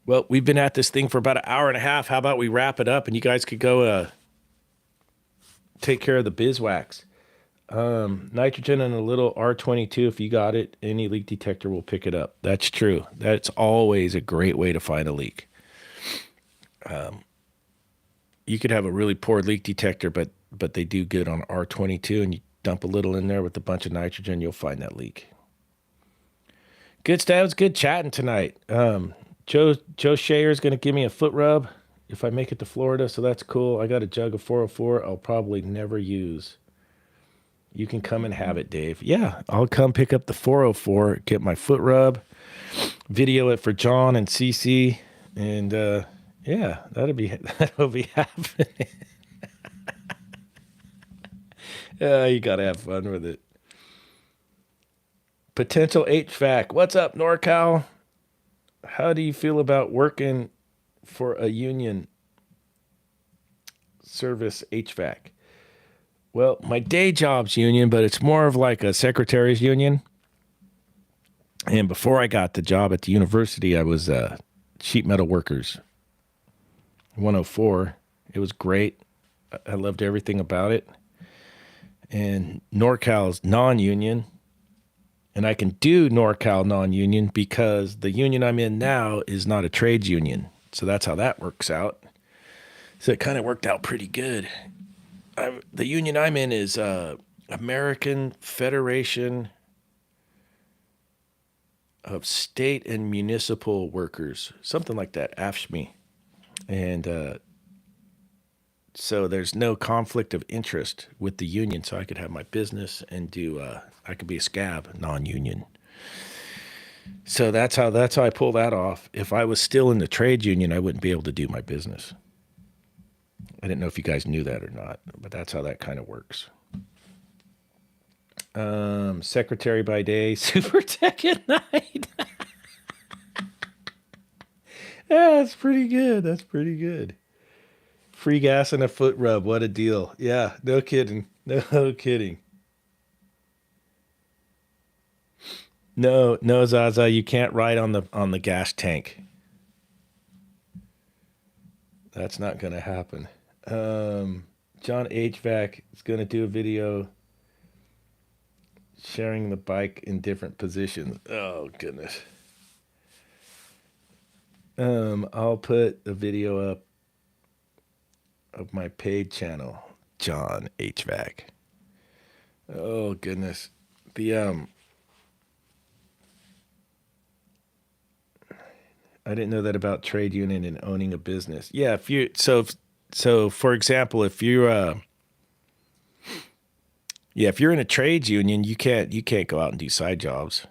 [SPEAKER 1] Well, we've been at this thing for about an hour and a half. How about we wrap it up and you guys could go take care of the beeswax. Nitrogen and a little R22 if you got it. Any leak detector will pick it up. That's true. That's always a great way to find a leak. You could have a really poor leak detector, but they do good on R22, and you dump a little in there with a bunch of nitrogen, you'll find that leak. Good stuff. It was good chatting tonight. Joe Shayer is going to give me a foot rub if I make it to Florida, so that's cool. I got a jug of 404 I'll probably never use. You can come and have it, Dave. Yeah, I'll come pick up the 404, get my foot rub, video it for John and CC, and yeah, that'll be happening. You gotta have fun with it. Potential H.V.A.C. What's up, NorCal? How do you feel about working for a union service H.V.A.C.? Well, my day job's union, but it's more of like a secretary's union. And before I got the job at the university, I was sheet metal workers 104. It was great. I loved everything about it. And NorCal's non-union. And I can do NorCal non-union because the union I'm in now is not a trades union. So that's how that works out. So it kind of worked out pretty good. The union I'm in is American Federation of State and Municipal Workers, something like that, AFSCME. And so there's no conflict of interest with the union, so I could have my business and I could be a scab, non-union. So that's how I pull that off. If I was still in the trade union, I wouldn't be able to do my business. I didn't know if you guys knew that or not, but that's how that kind of works. Secretary by day, super tech at night. Yeah, that's pretty good. That's pretty good. Free gas and a foot rub. What a deal. Yeah, no kidding. No kidding. No, Zaza, you can't ride on the gas tank. That's not going to happen. John H.V.A.C is going to do a video sharing the bike in different positions. Oh goodness. I'll put a video up of my paid channel, John H.V.A.C. Oh goodness. The I didn't know that about trade union and owning a business. Yeah, if you so for example, if you if you're in a trades union, you can't go out and do side jobs.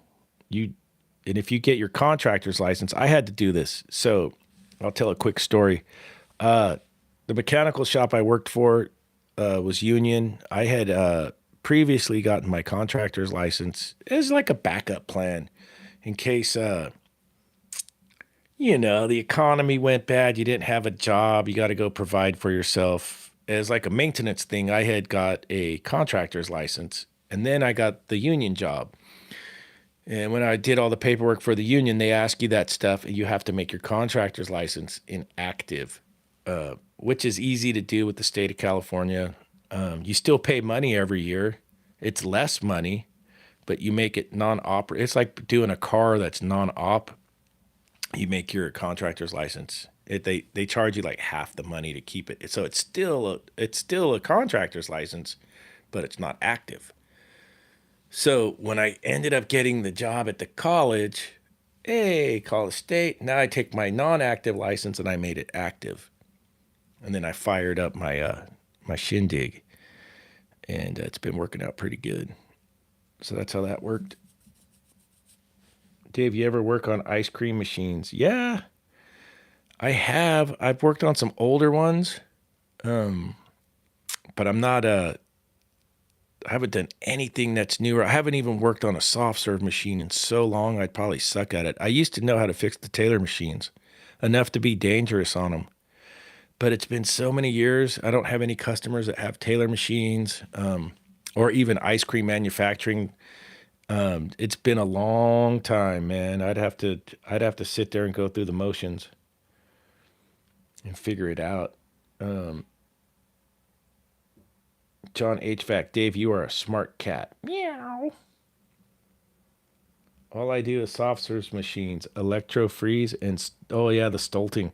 [SPEAKER 1] You and if you get your contractor's license, I had to do this. So I'll tell a quick story. The mechanical shop I worked for was union. I had previously gotten my contractor's license as like a backup plan in case the economy went bad, you didn't have a job, you got to go provide for yourself. As like a maintenance thing, I had got a contractor's license and then I got the union job. And when I did all the paperwork for the union, they ask you that stuff and you have to make your contractor's license inactive, which is easy to do with the state of California. You still pay money every year. It's less money, but you make it non-op. It's like doing a car that's non-op. You make your contractor's license. They charge you like half the money to keep it. So it's still a contractor's license, but it's not active. So when I ended up getting the job at the college, hey, call the state. Now I take my non-active license and I made it active. And then I fired up my shindig, and it's been working out pretty good. So that's how that worked. Dave, you ever work on ice cream machines? Yeah, I have. I've worked on some older ones, but I'm not I haven't done anything that's newer. I haven't even worked on a soft serve machine in so long. I'd probably suck at it. I used to know how to fix the Taylor machines, enough to be dangerous on them. But it's been so many years. I don't have any customers that have Taylor machines, or even ice cream manufacturing. It's been a long time, man. I'd have to sit there and go through the motions and figure it out. John HVAC, Dave, you are a smart cat. Meow. All I do is soft serve machines, electro freeze, and oh yeah, the stolting.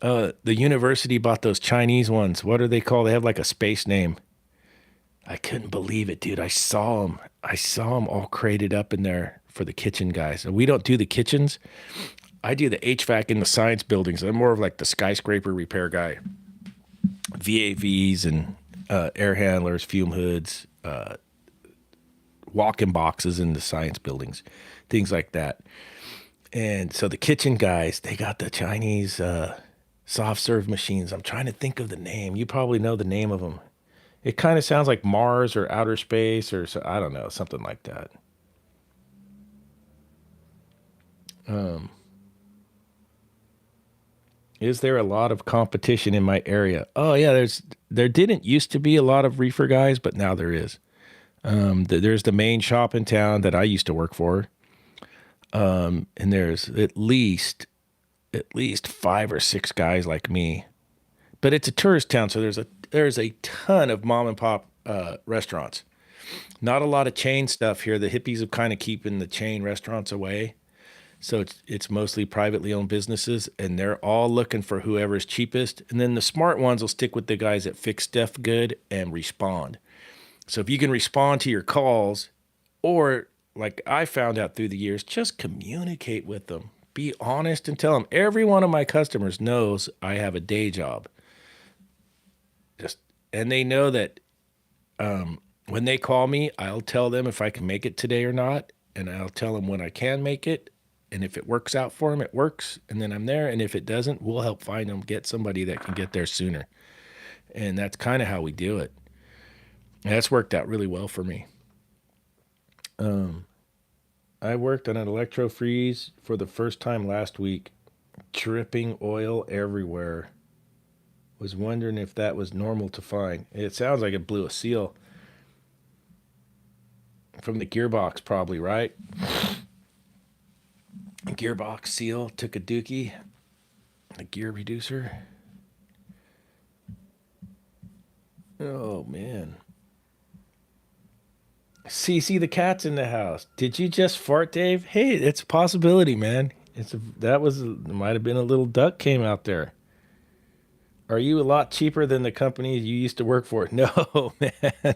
[SPEAKER 1] The university bought those Chinese ones. What are they called? They have like a space name. I couldn't believe it, dude. I saw them. I saw them all crated up in there for the kitchen guys. And we don't do the kitchens. I do the HVAC in the science buildings. I'm more of like the skyscraper repair guy. VAVs and air handlers, fume hoods, walk-in boxes in the science buildings, things like that. And so the kitchen guys, they got the Chinese soft serve machines. I'm trying to think of the name. You probably know the name of them. It kind of sounds like Mars or outer space or so, I don't know, something like that. Is there a lot of competition in my area? Oh yeah, there didn't used to be a lot of reefer guys, but now there is. There's the main shop in town that I used to work for, and there's at least 5 or 6 guys like me. But it's a tourist town, so there's a ton of mom and pop restaurants. Not a lot of chain stuff here. The hippies have kind of keeping the chain restaurants away. So it's mostly privately owned businesses, and they're all looking for whoever's cheapest. And then the smart ones will stick with the guys that fix stuff good and respond. So if you can respond to your calls, or like I found out through the years, just communicate with them. Be honest and tell them. Every one of my customers knows I have a day job. And they know that when they call me, I'll tell them if I can make it today or not, and I'll tell them when I can make it, And if it works out for them, it works. And then I'm there. And if it doesn't, we'll help find them, get somebody that can get there sooner. And that's kind of how we do it. And that's worked out really well for me. I worked on an electro freeze for the first time last week, dripping oil everywhere. Was wondering if that was normal to find. It sounds like it blew a seal from the gearbox, probably, right? Gearbox seal took a dookie, a gear reducer. Oh man. CC the cat's in the house. Did you just fart, Dave? Hey, it's a possibility, man. Might have been a little duck came out there. Are you a lot cheaper than the company you used to work for? No, man.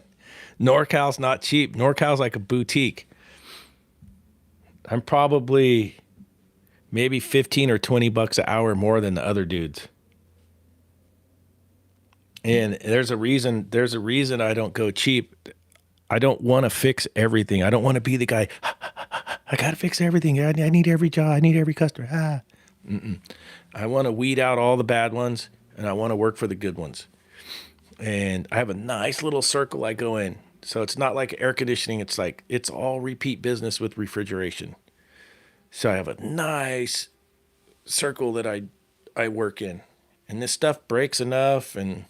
[SPEAKER 1] NorCal's not cheap. NorCal's like a boutique. I'm probably maybe 15 or 20 bucks an hour more than the other dudes. And there's a reason I don't go cheap. I don't want to fix everything. I don't want to be the guy, I got to fix everything. I need every job. I need every customer. I want to weed out all the bad ones, and I want to work for the good ones. And I have a nice little circle I go in. So it's not like air conditioning. It's like it's all repeat business with refrigeration. So I have a nice circle that I work in. And this stuff breaks enough, and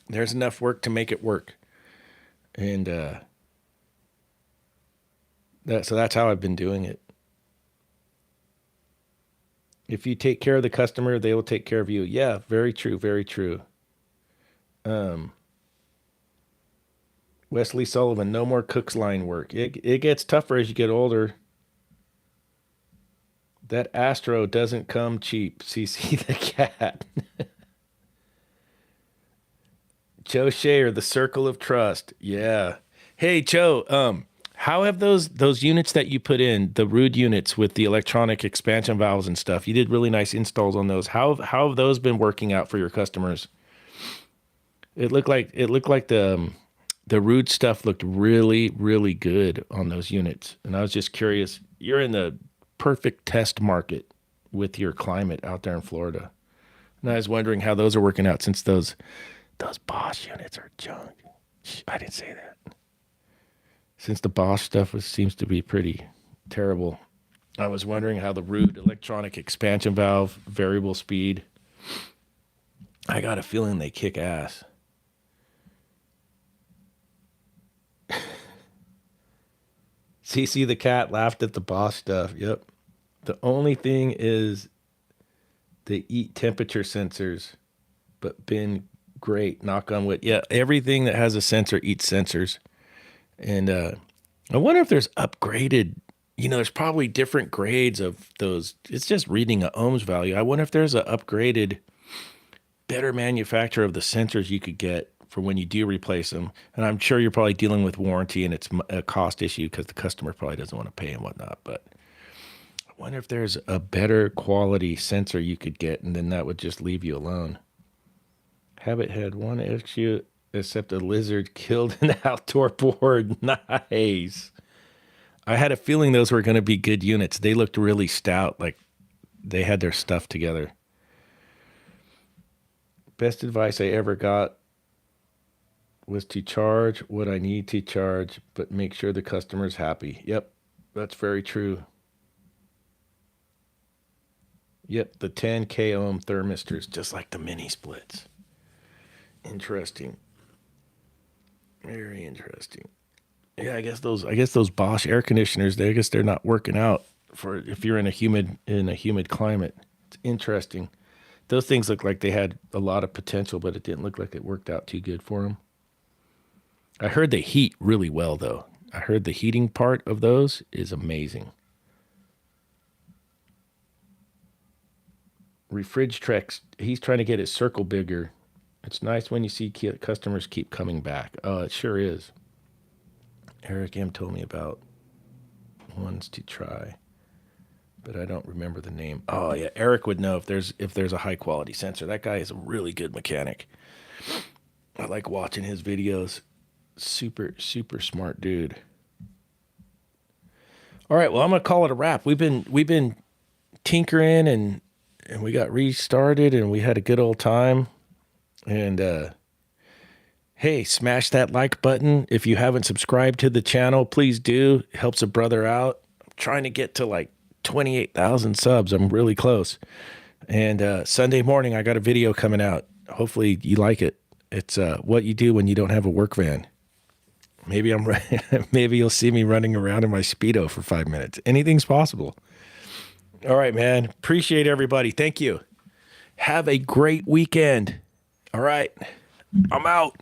[SPEAKER 1] there's enough work to make it work. And so that's how I've been doing it. If you take care of the customer, they will take care of you. Yeah, very true, very true. Wesley Sullivan, no more Cook's line work. It gets tougher as you get older. That Astro doesn't come cheap. CC the cat. Joe Shayer, the circle of trust. Yeah. Hey, Joe, how have those units that you put in, the Rude units with the electronic expansion valves and stuff, you did really nice installs on those. How have those been working out for your customers? It looked like the Rude stuff looked really, really good on those units. And I was just curious, you're in the perfect test market with your climate out there in Florida. And I was wondering how those are working out, since those Bosch units are junk. I didn't say that. Since the Bosch stuff seems to be pretty terrible, I was wondering how the Rude electronic expansion valve, variable speed, I got a feeling they kick ass. CC the cat laughed at the Bosch stuff. Yep. The only thing is they eat temperature sensors, but been great. Knock on wood. Yeah, everything that has a sensor eats sensors. And I wonder if there's upgraded, there's probably different grades of those. It's just reading an ohms value. I wonder if there's an upgraded, better manufacturer of the sensors you could get for when you do replace them. And I'm sure you're probably dealing with warranty and it's a cost issue because the customer probably doesn't want to pay and whatnot. But I wonder if there's a better quality sensor you could get, and then that would just leave you alone. Habit had one issue, except a lizard killed an outdoor board. Nice. I had a feeling those were going to be good units. They looked really stout, like they had their stuff together. Best advice I ever got was to charge what I need to charge, but make sure the customer's happy. Yep, that's very true. Yep, the 10K ohm thermistors, just like the mini splits. Interesting. Very interesting. Yeah, I guess those Bosch air conditioners, I guess they're not working out for if you're in a humid climate. It's interesting. Those things look like they had a lot of potential, but it didn't look like it worked out too good for them. I heard they heat really well, though. I heard the heating part of those is amazing. Refrigtrex, he's trying to get his circle bigger. It's nice when you see customers keep coming back. Oh, it sure is. Eric M. told me about ones to try, but I don't remember the name. Oh, yeah, Eric would know if there's a high-quality sensor. That guy is a really good mechanic. I like watching his videos. Super, super smart dude. All right, well, I'm gonna call it a wrap. We've been tinkering and we got restarted and we had a good old time. And hey, smash that like button. If you haven't subscribed to the channel, please do. It helps a brother out. I'm trying to get to like 28,000 subs. I'm really close. And Sunday morning, I got a video coming out. Hopefully you like it. It's what you do when you don't have a work van. Maybe maybe you'll see me running around in my Speedo for 5 minutes. Anything's possible. All right, man. Appreciate everybody. Thank you. Have a great weekend. All right. I'm out.